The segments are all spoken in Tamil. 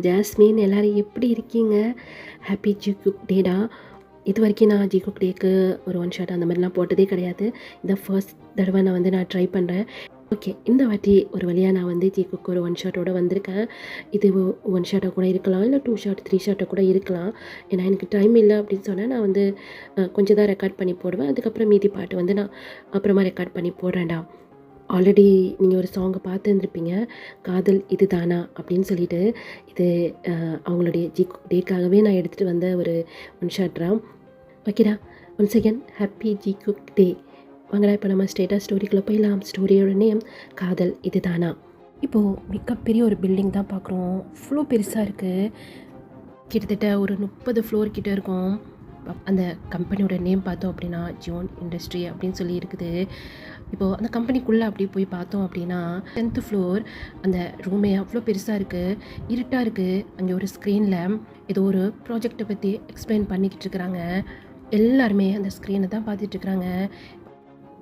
ஜாஸ்மின். எல்லோரும் எப்படி இருக்கீங்க? ஹாப்பி ஜிகுக் டேடா. இது வரைக்கும் நான் ஜிகுக் டேக்கு ஒரு ஒன் ஷாட் அந்த மாதிரிலாம் போட்டதே கிடையாது. இதான் ஃபர்ஸ்ட் தடவை நான் ட்ரை பண்ணுறேன். ஓகே, இந்த வாட்டி ஒரு வழியாக நான் ஜிகுக்கு ஒரு ஒன் ஷாட்டோடு வந்திருக்கேன். இது ஒன் ஷாட்டாக கூட இருக்கலாம், இல்லை 2 ஷாட் 3 ஷாட்டாக கூட இருக்கலாம். ஏன்னா எனக்கு டைம் இல்லை அப்படின்னு சொன்னால் நான் கொஞ்சம் தான் ரெக்கார்ட் பண்ணி போடுவேன். அதுக்கப்புறம் மீதி பாட்டு நான் அப்புறமா ரெக்கார்ட் பண்ணி போடுறேன்டா. ஆல்ரெடி நீங்கள் ஒரு சாங்கை பார்த்துருந்துருப்பீங்க, காதல் இது தானா அப்படின்னு சொல்லிட்டு. இது அவங்களுடைய ஜிகுக் டேக்காகவே நான் எடுத்துகிட்டு வந்த ஒரு ஒன் ஷாட்ரா. ஓகேடா, ஒன்ஸ் அகேன் ஹாப்பி ஜிகுக் டே. வாங்கடா இப்போ நம்ம ஸ்டேட்டஸ் ஸ்டோரிக்குள்ளே போயிடலாம். ஸ்டோரியோட நேம் காதல் இது தானா. இப்போது மிகப்பெரிய ஒரு பில்டிங் தான் பார்க்குறோம். அவ்வளோ பெருசாக இருக்குது. கிட்டத்தட்ட ஒரு 30 ஃப்ளோர் கிட்டே இருக்கும். அந்த கம்பெனியோட நேம் பார்த்தோம் அப்படின்னா ஜியோன் இண்டஸ்ட்ரி அப்படின்னு சொல்லி இருக்குது. இப்போது அந்த கம்பெனிக்குள்ளே அப்படி போய் பார்த்தோம் அப்படின்னா 10th ஃப்ளோர். அந்த ரூமே அவ்வளோ பெருசாக இருக்குது, இருட்டாக இருக்குது. அங்கே ஒரு ஸ்க்ரீனில் ஏதோ ஒரு ப்ராஜெக்டை பற்றி எக்ஸ்பிளைன் பண்ணிக்கிட்டு இருக்கிறாங்க. எல்லாருமே அந்த ஸ்க்ரீனை தான் பார்த்துட்ருக்குறாங்க.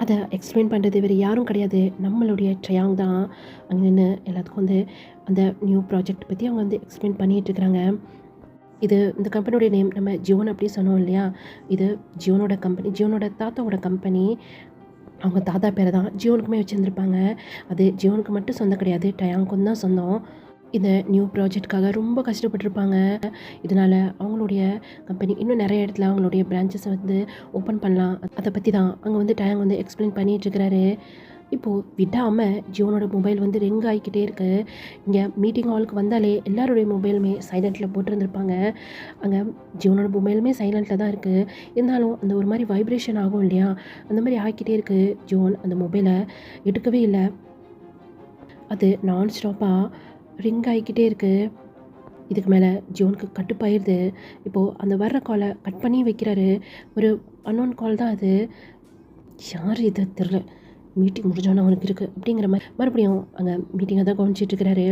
அதை எக்ஸ்பிளைன் பண்ணுறது வேறு யாரும் கிடையாது, நம்மளுடைய ட்ரயாங் தான். அங்கே நின்று எல்லாத்துக்கும் அந்த நியூ ப்ராஜெக்ட் பற்றி அவங்க எக்ஸ்பிளைன் பண்ணிகிட்ருக்குறாங்க. இந்த கம்பெனியோடைய நேம் நம்ம ஜியோன் அப்படி சொன்னோம் இல்லையா, இது ஜியோனோட கம்பெனி, ஜியோனோட தாத்தாவோட கம்பெனி. அவங்க தாத்தா பேரை தான் ஜியோனுக்குமே வச்சுருந்துருப்பாங்க. அது ஜியோனுக்கு மட்டும் சொந்தம் கிடையாது, டயாங்க்கும் தான் சொந்தம். இந்த நியூ ப்ராஜெக்ட்காக ரொம்ப கஷ்டப்பட்டுருப்பாங்க. இதனால் அவங்களுடைய கம்பெனி இன்னும் நிறைய இடத்துல அவங்களுடைய பிரான்ச்சஸை ஓப்பன் பண்ணலாம். அதை பற்றி தான் அங்கே டயாங் எக்ஸ்பிளைன் பண்ணிகிட்ருக்கிறாரு. இப்போது விடாமல் ஜியோனோட மொபைல் ரிங் ஆகிக்கிட்டே இருக்குது. இங்கே மீட்டிங் ஹாலுக்கு வந்தாலே எல்லாருடைய மொபைலுமே சைலண்ட்டில் போட்டிருந்துருப்பாங்க. அங்கே ஜியோனோட மொபைலுமே சைலண்ட்டில் தான் இருக்குது. இருந்தாலும் அந்த ஒரு மாதிரி வைப்ரேஷன் ஆகும் இல்லையா, அந்த மாதிரி ஆகிக்கிட்டே இருக்குது. ஜியோன் அந்த மொபைலை எடுக்கவே இல்லை. அது நான் ஸ்டாப்பாக ரிங் ஆகிக்கிட்டே இருக்குது. இதுக்கு மேலே ஜியோனுக்கு கட்டுப்பாயிருது. இப்போது அந்த வர்ற காலை கட் பண்ணி வைக்கிறாரு. ஒரு அன்னோன் கால் தான் அது. யார் இது தெரில, மீட்டிங் முடிஞ்சோன்னா அவனுக்கு இருக்குது அப்படிங்கிற மாதிரி மறுபடியும் அங்கே மீட்டிங்கை தான் கவனிச்சிட்ருக்கிறாரு.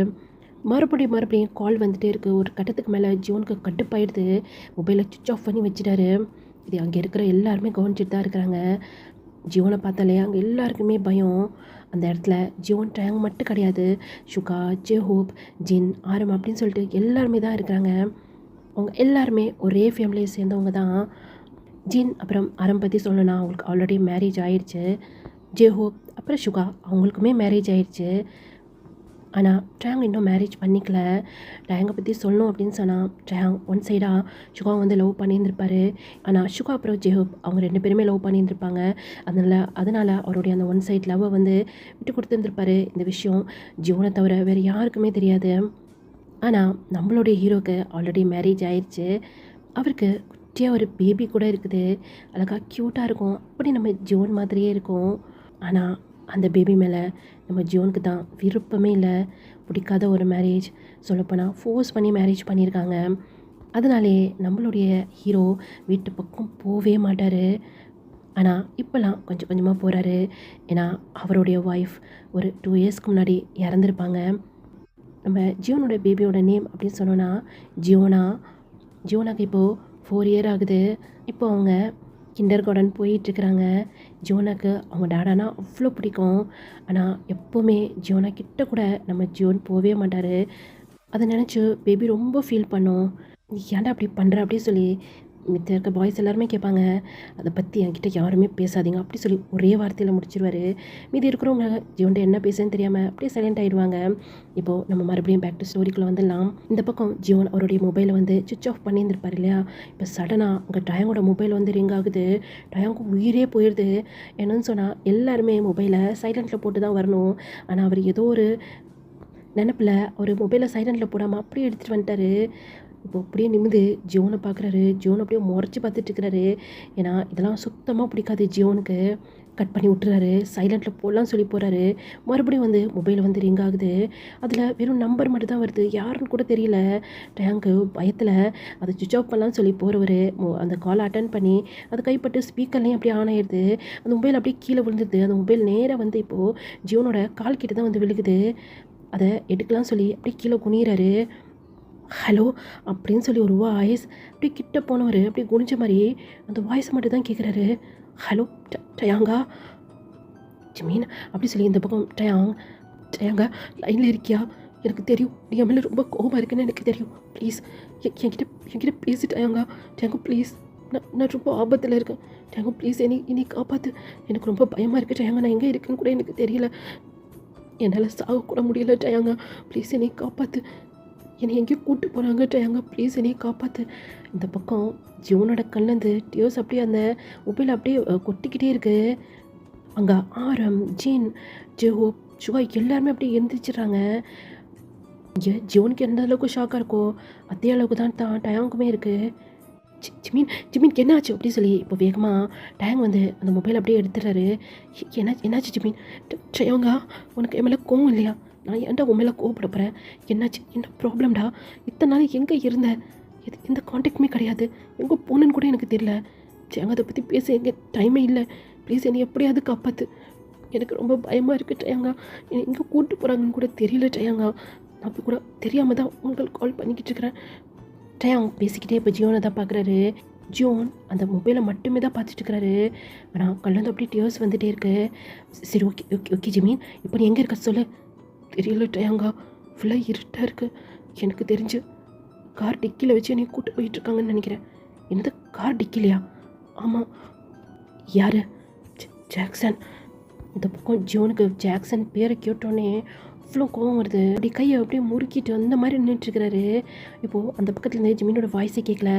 மறுபடியும் கால் வந்துகிட்டே இருக்குது. ஒரு கட்டத்துக்கு மேலே ஜியோனுக்கு கட்டுப்பாயிடுது. மொபைலை சுவிட்ச் ஆஃப் பண்ணி வச்சுட்டாரு. இது அங்கே இருக்கிற எல்லாருமே கவனிச்சிட்டு தான் இருக்கிறாங்க. ஜியோனை பார்த்தாலே அங்கே எல்லாருக்குமே பயம். அந்த இடத்துல ஜியோன் டயாங் மட்டும் கிடையாது, ஷுகா, ஜெஹோப், ஜின், ஆரம் அப்படின்னு சொல்லிட்டு எல்லாருமே தான் இருக்கிறாங்க. அவங்க எல்லாருமே ஒரே ஃபேமிலியை சேர்ந்தவங்க தான். ஜின் அப்புறம் ஆரம் பற்றி சொல்லணும்னா அவங்களுக்கு ஆல்ரெடி மேரேஜ் ஆயிடுச்சு. ஜெஹோப் அப்புறம் ஷுகா அவங்களுக்குமே மேரேஜ் ஆயிடுச்சு. ஆனால் டயாங் இன்னும் மேரேஜ் பண்ணிக்கல. டயாங்கை பற்றி சொல்லணும் அப்படின்னு சொன்னால் டயாங் ஒன் சைடாக ஷுகா லவ் பண்ணியிருந்திருப்பார். ஆனால் ஷுகா அப்புறம் ஜெஹோப் அவங்க 2 பேருமே லவ் பண்ணியிருந்திருப்பாங்க. அதனால் அவருடைய அந்த ஒன் சைட் லவ்வை விட்டு கொடுத்துருந்துருப்பாரு. இந்த விஷயம் ஜியோனை தவிர வேறு யாருக்குமே தெரியாது. ஆனால் நம்மளுடைய ஹீரோக்கு ஆல்ரெடி மேரேஜ் ஆயிடுச்சு. அவருக்கு குட்டியாக ஒரு பேபி கூட இருக்குது. அழகாக க்யூட்டாக இருக்கும். அப்படி நம்ம ஜியோன் மாதிரியே இருக்கும். ஆனால் அந்த பேபி மேலே நம்ம ஜியோனுக்கு தான் விருப்பமே இல்லை. பிடிக்காத ஒரு மேரேஜ், சொல்லப்போனால் ஃபோர்ஸ் பண்ணி மேரேஜ் பண்ணியிருக்காங்க. அதனாலே நம்மளுடைய ஹீரோ வீட்டு பக்கம் போகவே மாட்டார். ஆனால் இப்போல்லாம் கொஞ்சம் கொஞ்சமாக போகிறாரு. ஏன்னா அவருடைய ஒய்ஃப் ஒரு 2 இயர்ஸ்க்கு முன்னாடி இறந்துருப்பாங்க. நம்ம ஜியோனோட பேபியோட நேம் அப்படின்னு சொன்னோன்னா ஜியோனாக்கு இப்போது 4 இயர் ஆகுது. இப்போ அவங்க கிண்டர் கார்டன் போயிட்டுருக்குறாங்க. ஜியோனாக்கு அவங்க டாடானா அவ்வளோ பிடிக்கும். ஆனால் எப்போவுமே ஜியோனா கிட்ட கூட நம்ம ஜியோன் போகவே மாட்டார். அதை நினச்சி பேபி ரொம்ப ஃபீல் பண்ணோம். ஏன்டா அப்படி பண்ணுற அப்படி சொல்லி மித்த இருக்க பாய்ஸ் எல்லாருமே கேட்பாங்க. அதை பற்றி என்கிட்ட யாருமே பேசாதீங்க அப்படி சொல்லி ஒரே வார்த்தையில் முடிச்சிருவார். மீதி இருக்கிறவங்க ஜியோன்ட்ட என்ன பேசுன்னு தெரியாமல் அப்படியே சைலண்ட் ஆகிடுவாங்க. இப்போது நம்ம மறுபடியும் பேக் டு ஸ்டோரிக்குள்ளே வந்துடலாம். இந்த பக்கம் ஜியோன் அவருடைய மொபைலை சுவிட்ச் ஆஃப் பண்ணியிருந்திருப்பார் இல்லையா. இப்போ சடனாக அங்கே டயாங்கோட மொபைல் ரிங் ஆகுது. டயாங்கு உயிரே போயிடுது. என்னன்னு சொன்னால் எல்லாருமே மொபைலை சைலண்ட்டில் போட்டு தான் வரணும். ஆனால் அவர் ஏதோ ஒரு நினப்பில் ஒரு மொபைலை சைலண்ட்டில் போடாமல் அப்படியே எடுத்துகிட்டு வந்துட்டார். இப்போ அப்படியே நிமிந்து ஜியோனை பார்க்குறாரு. ஜியோன் அப்படியே முறைச்சி பார்த்துட்ருக்கிறாரு. ஏன்னா இதெல்லாம் சுத்தமாக பிடிக்காது ஜியோனுக்கு. கட் பண்ணி விட்டுறாரு. சைலண்ட்டில் போடலாம் சொல்லி போகிறாரு. மறுபடியும் மொபைல் ரிங் ஆகுது. அதில் வெறும் நம்பர் மட்டும் தான் வருது, யாருன்னு கூட தெரியல. டயாங்கு பயத்தில் அதை சுவிட்ச் ஆஃப் பண்ணலான்னு சொல்லி போகிறவர் அந்த காலை அட்டன் பண்ணி அது கைப்பட்டு ஸ்பீக்கர்லேயும் அப்படியே ஆன் ஆயிடுது. அந்த மொபைல் அப்படியே கீழே விழுந்துருது. அந்த மொபைல் நேராக இப்போது ஜியோனோட கால் கிட்ட தான் விழுகுது. அதை எடுக்கலாம் சொல்லி அப்படியே கீழே குனிகிறாரு. ஹலோ அப்படின்னு சொல்லி ஒரு வாய்ஸ் அப்படியே கிட்ட போனவர் அப்படியே குனிஞ்ச மாதிரி அந்த வாய்ஸ் மட்டும் தான் கேட்குறாரு. ஹலோ டயாங்கா, ஜிமீன் அப்படி சொல்லி இந்த பக்கம் டயாங்கா லைனில் இருக்கியா, எனக்கு தெரியும் நீ என் மேலே ரொம்ப கோபமாக இருக்குன்னு எனக்கு தெரியும். ப்ளீஸ் என்கிட்ட பேசிட்டு டேங்கோ ப்ளீஸ். நான் ரொம்ப ஆபத்தில் இருக்கேன் டேங்கோ ப்ளீஸ். என்னை காப்பாற்று. எனக்கு ரொம்ப பயமாக இருக்குது டேங்கோ. நான் எங்கே இருக்குன்னு கூட எனக்கு தெரியல. என்னால் சாகக்கூட முடியல டயாங்கா. ப்ளீஸ் என்னை காப்பாற்று. என்னை எங்கேயும் கூப்பிட்டு போகிறாங்க டயாங்கா. ப்ளீஸ் என்னை காப்பாற்று. இந்த பக்கம் ஜியோனோட கண்லேருந்து டியோஸ் அப்படியே அந்த மொபைல் அப்படியே கொட்டிக்கிட்டே இருக்குது. அங்கே ஆரம், ஜீன், ஜெஹோ, சுகா எல்லாருமே அப்படியே எந்திரிச்சிடுறாங்க. இங்கே ஜியோனுக்கு எந்த அளவுக்கு ஷாக்காக இருக்கோ அதே அளவுக்கு தான் டயாங்குமே இருக்குது. ஜிமின் என்ன ஆச்சு அப்படி சொல்லி இப்போ வேகமாக டேங் வந்து அந்த மொபைல் அப்படியே எடுத்துடுறாரு. என்னாச்சு ஜிமின்? டயாங்கா உனக்கு என் மேலே கோவம் இல்லையா? நான் ஏன்டா உன் மேலே கோவப்பட போகிறேன்? என்னாச்சு? என்ன ப்ராப்ளம்டா? இத்தனை நாள் எங்கே இருந்தேன்? எந்த கான்டாக்டுமே கிடையாது. எங்கே போனேன்னு கூட எனக்கு தெரியல. டயாங்கா அதை பற்றி பேச எங்கே டைமே இல்லை. ப்ளீஸ் என்னை எப்படியாவது காப்பாற்று. எனக்கு ரொம்ப பயமாக இருக்குது டயாங்கா. எங்கே கூப்பிட்டு போகிறாங்கன்னு கூட தெரியல டயாங்கா. நான் இப்போ கூட தெரியாமல் தான் உங்களுக்கு கால் பண்ணிக்கிட்டு இருக்கிறேன். டயாங் பேசிக்கிட்டே இப்போ ஜியோனை தான் பார்க்குறாரு. ஜியோன் அந்த மொபைலை மட்டுமே தான் பார்த்துட்டு இருக்கிறாரு. ஆனால் கல்லேருந்து அப்படியே டியர்ஸ் வந்துகிட்டே இருக்கு. சரி ஓகே ஓகே ஓகே ஜிமின், இப்போ நீ எங்கே இருக்க சொல்லு. தெரியல டயாங்கா, ஃபுல்லாக இருட்டாக இருக்குது. எனக்கு தெரிஞ்சு கார் டிக்கியில் வச்சு என்னை கூப்பிட்டு போயிட்டுருக்காங்கன்னு நினைக்கிறேன். என்னது கார் டிக்கிலையா? ஆமாம். யார்? ஜாக்சன். இந்த பக்கம் ஜியோனுக்கு ஜாக்சன் பேரை கேட்டோன்னே அவ்வளோ கோவம் வருது. அப்படி கையை அப்படியே முறுக்கிட்டு அந்த மாதிரி நின்றுட்டுருக்கிறாரு. இப்போது அந்த பக்கத்துலேருந்து ஜிமினோட வாய்ஸே கேட்கல.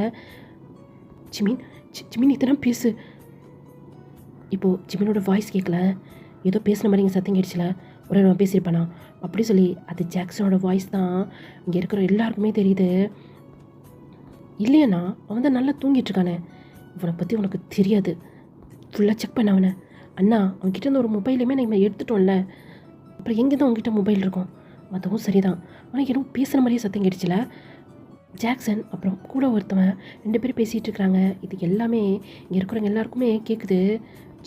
ஜிமின் இத்தனை பேசு. இப்போது ஜிமினோட வாய்ஸ் கேட்கல. ஏதோ பேசுன மாதிரி இங்கே சத்தம் கேட்டுச்சுல, ஒரு நான் பேசியிருப்பானா அப்படி சொல்லி அது ஜாக்சனோட வாய்ஸ் தான் இங்கே இருக்கிற எல்லாருக்குமே தெரியுது. இல்லையாண்ணா அவன் தான் நல்லா தூங்கிட்டுருக்கானே. இவனை பற்றி உனக்கு தெரியாது. ஃபுல்லாக செக் பண்ண அவனை. அண்ணா அவன்கிட்ட இருந்து ஒரு மொபைலுமே நம்ம எடுத்துட்டோம்ல, அப்புறம் எங்கே தான் உங்ககிட்ட மொபைல் இருக்கும்? அதுவும் சரிதான். ஆனால் எதுவும் பேசுகிற மாதிரியே சத்தம் கேட்டுச்சுல. ஜாக்சன் அப்புறம் கூட ஒருத்தவன் 2 பேரும் பேசிகிட்டு இருக்கிறாங்க. இது எல்லாமே இங்கே இருக்கிறவங்க எல்லாருக்குமே கேட்குது.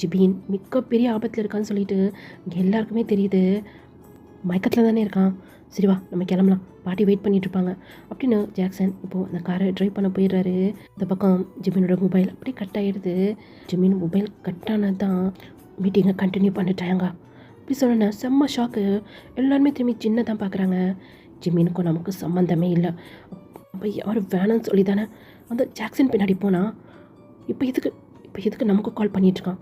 ஜிபின் மிகப்பெரிய ஆபத்தில் இருக்கான்னு சொல்லிட்டு இங்கே எல்லாருக்குமே தெரியுது. மயக்கத்தில் தானே இருக்கான். சரி வா நம்ம கிளம்பலாம், பாட்டி வெயிட் பண்ணிகிட்ருப்பாங்க அப்படின்னு ஜாக்சன் இப்போது அந்த காரை ட்ரைவ் பண்ண போயிடுறாரு. இந்த பக்கம் ஜிமினோட மொபைல் அப்படி கட் ஆகிடுது. ஜிமின் மொபைல் கட் ஆனது தான் மீட்டிங்கை கண்டினியூ பண்ணிட்டாங்க. அப்படி சொன்னேன் செம்ம ஷாக்கு. எல்லாருமே திரும்பி ஜின்னை தான் பார்க்குறாங்க. ஜிமினுக்கும் நமக்கு சம்மந்தமே இல்லை. அப்போ யாரும் வேணான்னு சொல்லி தானே அந்த ஜாக்சன் பின்னாடி போனால் இப்போ எதுக்கு நமக்கு கால் பண்ணிகிட்ருக்கான்?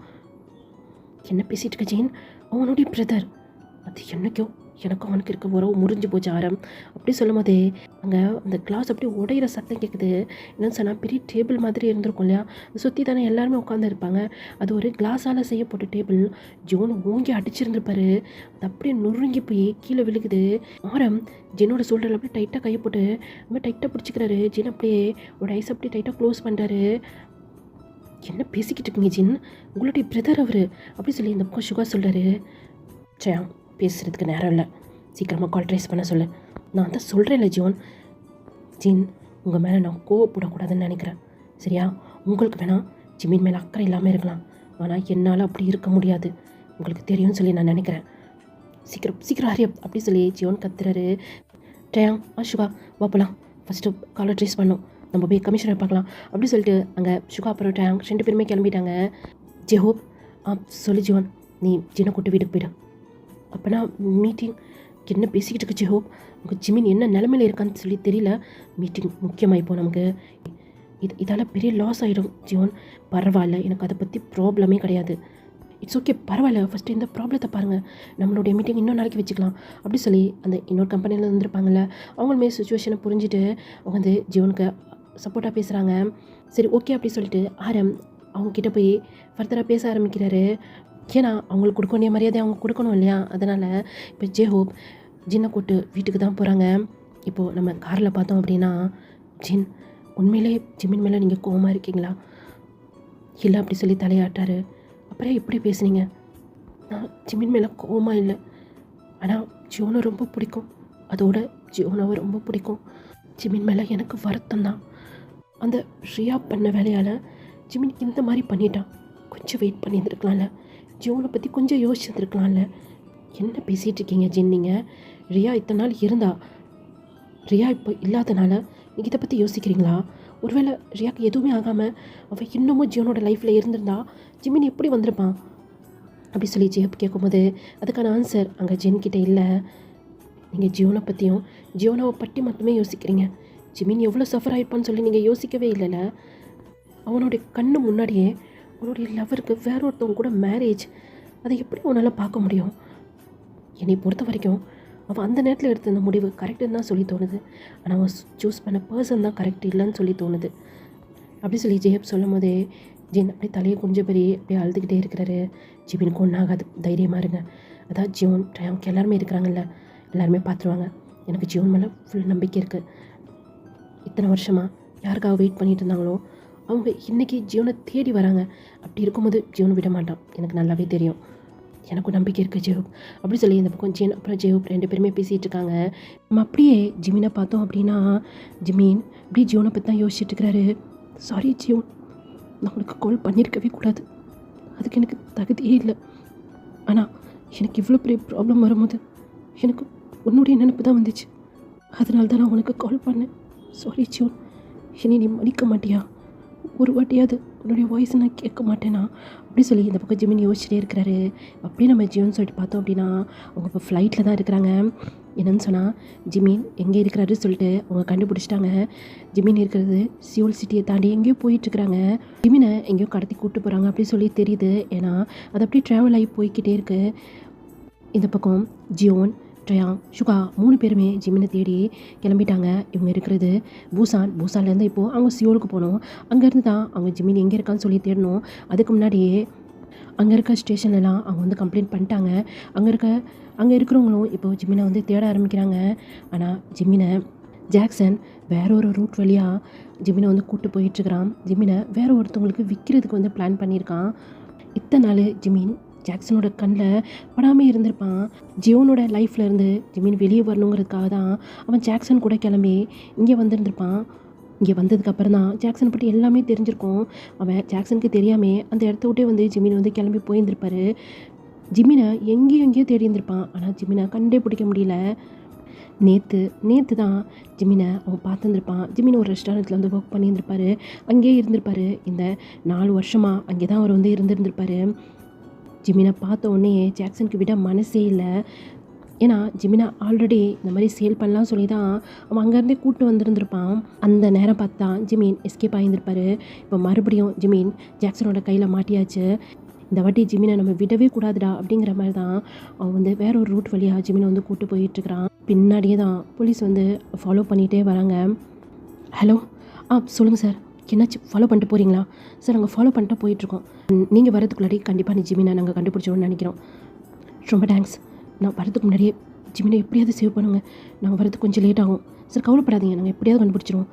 என்ன பேசிகிட்டு இருக்க ஜீன்? அவனுடைய பிரதர். அது என்னைக்கோ எனக்கும் அவனுக்கு இருக்க உறவு முறிஞ்சு போச்சு ஆரம். அப்படி சொல்லும் போதே அங்கே அந்த கிளாஸ் அப்படி உடையிற சத்தம் கேட்குது. என்னன்னு சொன்னால் பெரிய டேபிள் மாதிரி இருந்திருக்கும் இல்லையா, சுற்றி தானே எல்லாருமே உட்காந்து இருப்பாங்க. அது ஒரு கிளாஸால் செய்யப்பட்ட டேபிள். ஜோன் ஓங்கி அடிச்சிருந்துருப்பாரு. அது அப்படியே நொறுங்கி போய் கீழே விழுகுது. ஆரம் ஜெனோட சோல்டரில் அப்படியே டைட்டாக கையை போட்டு ரொம்ப டைட்டாக பிடிச்சிக்கிறாரு. ஜென் அப்படியே ஒரு ஐஸ் அப்படியே டைட்டாக க்ளோஸ் பண்ணுறாரு. என்ன பேசிக்கிட்டு இருக்கீங்க ஜின்? உங்களுடைய பிரதர் அவர் அப்படி சொல்லி இந்த பக்கம் சுகா சொல்கிறாரு. சயா பேசுகிறதுக்கு நேரம் இல்லை, சீக்கிரமாக கால் ட்ரேஸ் பண்ண சொல்லு. நான் தான் சொல்கிறேன்ல ஜீன் உங்கள் மேலே நான் கோவப்படக்கூடாதுன்னு நினைக்கிறேன். சரியா? உங்களுக்கு வேணால் ஜிமின் மேலே அக்கறை இல்லாமல் இருக்கலாம், ஆனால் என்னால் அப்படி இருக்க முடியாது. உங்களுக்கு தெரியும்னு சொல்லி நான் நினைக்கிறேன். சீக்கிரம் ஹரி அப்படி சொல்லி ஜியோன் கத்துறாரு. டயாங் சுகா வா போகலாம், ஃபஸ்ட்டு காலை ட்ரேஸ் பண்ணோம், நம்ம போய் கமிஷனர் பார்க்கலாம் அப்படி சொல்லிட்டு அங்கே சுகா அப்புறம் டயாங் 2 பேருமே கிளம்பிட்டாங்க. ஜெஹோப் சொல்லு ஜியோன், நீ ஜினை கூட்டு வீட்டுக்கு போய்டு. அப்போனா மீட்டிங் என்ன பேசிக்கிட்டு இருக்கு ஜெஹோப்? உங்கள் ஜிமின் என்ன நிலமையில் இருக்கான்னு சொல்லி தெரியல. மீட்டிங் முக்கியமாக இப்போ நமக்கு இதால் பெரிய லாஸ் ஆகிடும் ஜியோன். பரவாயில்ல, எனக்கு அதை பற்றி ப்ராப்ளமே கிடையாது. இட்ஸ் ஓகே, பரவாயில்ல, ஃபஸ்ட்டு இந்த ப்ராப்ளத்தை பாருங்கள், நம்மளுடைய மீட்டிங் இன்னொரு நாளைக்கு வச்சுக்கலாம் அப்படி சொல்லி அந்த இன்னொரு கம்பெனியில் இருந்திருப்பாங்கள்ல அவங்களுமே சுச்சுவேஷனை புரிஞ்சுட்டு அவங்க வந்து ஜியோனுக்கு சப்போர்ட்டாக பேசுகிறாங்க. சரி ஓகே அப்படி சொல்லிட்டு ஆரம் அவங்கக்கிட்ட போய் ஃபர்தராக பேச ஆரம்பிக்கிறாரு. ஏன்னா அவங்களுக்கு கொடுக்க வேண்டிய மரியாதை அவங்க கொடுக்கணும் இல்லையா? அதனால் இப்போ ஜெஹோப் ஜின்னை கூட்டு வீட்டுக்கு தான் போகிறாங்க. இப்போது நம்ம காரில் பார்த்தோம் அப்படின்னா ஜின் உண்மையிலே ஜிமின் மேலே நீங்கள் கோவமாக இருக்கீங்களா? இல்லை அப்படி சொல்லி தலையாட்டாரு. அப்புறம் எப்படி பேசுனீங்க? நான் ஜிமின் மேலே கோவமாக இல்லை, ஆனால் ஜியோனை ரொம்ப பிடிக்கும், அதோட ஜியோனாவை ரொம்ப பிடிக்கும். ஜிமின் மேலே எனக்கு வருத்தம் தான். அந்த ரியா பண்ண வேலையால் ஜிமின் இந்த மாதிரி பண்ணிட்டான். கொஞ்சம் வெயிட் பண்ணியிருந்துருக்கலாம்ல, ஜியோனை பற்றி கொஞ்சம் யோசிச்சுருந்துருக்கலாம்ல. என்ன பேசிகிட்டு இருக்கீங்க ஜின்? நீங்கள் ரியா இத்தனை நாள் இருந்தா, ரியா இப்போ இல்லாதனால நீங்கள் இதை பற்றி யோசிக்கிறீங்களா? ஒருவேளை ரியாக்கு எதுவுமே ஆகாமல் அவள் இன்னமும் ஜியோனோட லைஃப்பில் இருந்திருந்தா ஜிமின் எப்படி வந்திருப்பான் அப்படி சொல்லி ஜெயப் கேட்கும்போது அதுக்கான ஆன்சர் அங்கே ஜென்கிட்ட இல்லை. நீங்கள் ஜியோனை பற்றியும் ஜியோனாவை பற்றி மட்டுமே யோசிக்கிறீங்க. ஜிமின் எவ்வளோ சஃபர் ஆகிருப்பான்னு சொல்லி நீங்கள் யோசிக்கவே இல்லைல்ல. அவனுடைய கண்ணு முன்னாடியே அவனுடைய லவருக்கு வேற ஒருத்தவங்க கூட மேரேஜ், அதை எப்படி அவனால் பார்க்க முடியும்? என்னை பொறுத்த வரைக்கும் அவன் அந்த நேரத்தில் எடுத்த அந்த முடிவு கரெக்டுன்னு தான் சொல்லி தோணுது. ஆனால் அவன் சூஸ் பண்ண பர்சன் தான் கரெக்ட் இல்லைன்னு சொல்லி தோணுது. அப்படி சொல்லி ஜெயப் சொல்லும் போதே ஜின் அப்படியே தலையை கொஞ்சம் பெரிய அப்படியே அழுதுகிட்டே இருக்கிறாரு. ஜிமினுக்கு ஒன்றும் ஆகாது, தைரியமாக இருங்க. அதான் ஜியோன் ட்ரயாங்க் எல்லாருமே இருக்கிறாங்கல்ல, எல்லாருமே பார்த்துருவாங்க. எனக்கு ஜியோன் மேலே ஃபுல் நம்பிக்கை இருக்குது. இத்தனை வருஷமாக யாருக்காக வெயிட் பண்ணிட்டு இருந்தாங்களோ அவங்க இன்றைக்கி ஜியோனை தேடி வராங்க. அப்படி இருக்கும்போது ஜியோனை விட மாட்டான், எனக்கு நல்லாவே தெரியும். எனக்கும் நம்பிக்கை இருக்குது ஜெயப். அப்படி சொல்லி இந்த பக்கம் ஜின் அப்புறம் ஜெயப் 2 பேருமே பேசிகிட்டு இருக்காங்க. நம்ம அப்படியே ஜிமினை பார்த்தோம் அப்படின்னா ஜிமின் இப்படி ஜியோனை பற்றி தான் யோசிச்சுட்டு இருக்கிறாரு. சாரி ஜியோன், நான் உனக்கு கால் பண்ணியிருக்கவே கூடாது, அதுக்கு எனக்கு தகுதியே இல்லை. ஆனால் எனக்கு இவ்வளோ பெரிய ப்ராப்ளம் வரும்போது எனக்கு உன்னுடைய நினைப்பு தான் வந்துச்சு, அதனால தான் நான் உனக்கு கால் பண்ணேன். சாரி ஜியோன், இனி நீ மன்னிக்க மாட்டியா? ஒரு வாட்டியாவது உன்னுடைய வாய்ஸை நான் கேட்க மாட்டேனா? அப்படி சொல்லி இந்த பக்கம் ஜிமின் யோசிச்சுட்டே இருக்கிறாரு. அப்படியே நம்ம ஜியோன்னு சொல்லிட்டு பார்த்தோம் அப்படின்னா அவங்க இப்போ ஃப்ளைட்டில் தான் இருக்கிறாங்க. என்னென்னு சொன்னால் ஜிமின் எங்கே இருக்கிறாரு சொல்லிட்டு அவங்க கண்டுபிடிச்சிட்டாங்க. ஜிமின் இருக்கிறது சியோல் சிட்டியை தாண்டி எங்கேயோ போயிட்டுருக்குறாங்க. ஜிமினை எங்கேயோ கடத்தி கூப்பிட்டு போகிறாங்க அப்படி சொல்லி தெரியுது. ஏன்னா அது அப்படியே ட்ராவல் ஆகி போய்கிட்டே இருக்குது. இந்த பக்கம் ஜியோன், ட்ரயாங், சுகா 3 பேருமே ஜிமினை தேடி கிளம்பிட்டாங்க. இவங்க இருக்கிறது பூசான்லேருந்து இப்போது அவங்க சியோலுக்கு போகணும். அங்கேருந்து தான் அவங்க ஜிமின் எங்கே இருக்கான்னு சொல்லி தேடணும். அதுக்கு முன்னாடியே அங்கே இருக்க ஸ்டேஷன்லலாம் அவங்க வந்து கம்ப்ளைண்ட் பண்ணிட்டாங்க. அங்கே இருக்கிறவங்களும் இப்போது ஜிமினை வந்து தேட ஆரம்பிக்கிறாங்க. ஆனால் ஜிமினை ஜாக்சன் வேற ஒரு ரூட் வழியாக ஜிமினை வந்து கூப்பிட்டு போயிட்டுருக்கிறான். ஜிமினை வேற ஒருத்தவங்களுக்கு விற்கிறதுக்கு வந்து பிளான் பண்ணியிருக்கான். இத்தனை நாள் ஜிமின் ஜாக்சனோட கண்ணில் படாமல் இருந்திருப்பான். ஜியோனோட லைஃப்லேருந்து ஜிமின் வெளியே வரணுங்கிறதுக்காக தான் அவன் ஜாக்சன் கூட கிளம்பி இங்கே வந்திருந்திருப்பான். இங்கே வந்ததுக்கப்புறம் தான் ஜாக்சனை பற்றி எல்லாமே தெரிஞ்சிருக்கும். அவன் ஜாக்சனுக்கு தெரியாமே அந்த இடத்த விட்டே வந்து ஜிமின் வந்து கிளம்பி போயிருந்திருப்பார். ஜிமினை எங்கேயோ தேடி இருந்திருப்பான். ஆனால் ஜிமினை கண்டே பிடிக்க முடியல. நேற்று தான் ஜிமினை அவன் பார்த்துருந்துருப்பான். ஜிமின் ஒரு ரெஸ்டாரண்ட்டில் வந்து ஒர்க் பண்ணியிருந்திருப்பார். அங்கேயே இருந்திருப்பார். இந்த 4 வருஷமாக அங்கே தான் அவர் வந்து இருந்திருந்திருப்பார். ஜிமினை பார்த்த உடனே ஜாக்சனுக்கு விட மனசே இல்லை. ஏன்னா ஜிமினை ஆல்ரெடி இந்த மாதிரி சேல் பண்ணலாம் சொல்லி தான் அவன் அங்கேருந்தே கூப்பிட்டு வந்துருந்துருப்பான். அந்த நேரம் பார்த்து தான் ஜிமின் எஸ்கேப் ஆகியிருந்திருப்பார். இப்போ மறுபடியும் ஜிமின் ஜாக்சனோட கையில் மாட்டியாச்சு. இந்த வாட்டி ஜிமினை நம்ம விடவே கூடாதுடா அப்படிங்கிற மாதிரி தான் அவன் வந்து வேற ஒரு ரூட் வழியாக ஜிமினை வந்து கூப்பிட்டு போயிட்டுருக்கிறான். பின்னாடியே தான் போலீஸ் வந்து ஃபாலோ பண்ணிகிட்டே வராங்க. ஹலோ, சொல்லுங்கள் சார், என்னாச்சு? ஃபாலோ பண்ணிட்டு போகிறீங்களா? சார் நாங்கள் ஃபாலோ பண்ணிட்டு போயிட்டுருக்கோம். நீங்கள் வரதுக்குள்ளாடி கண்டிப்பாக நீ ஜிமினை நாங்கள் கண்டுபிடிச்சோன்னு நினைக்கிறோம். ரொம்ப தேங்க்ஸ். நான் வரதுக்கு முன்னாடியே ஜிமினை எப்படியாவது சேவ் பண்ணுங்கள். நாங்கள் வரதுக்கு கொஞ்சம் லேட் ஆகும் சார், கவலைப்படாதீங்க, நாங்கள் எப்படியாவது கண்டுபிடிச்சிருவோம்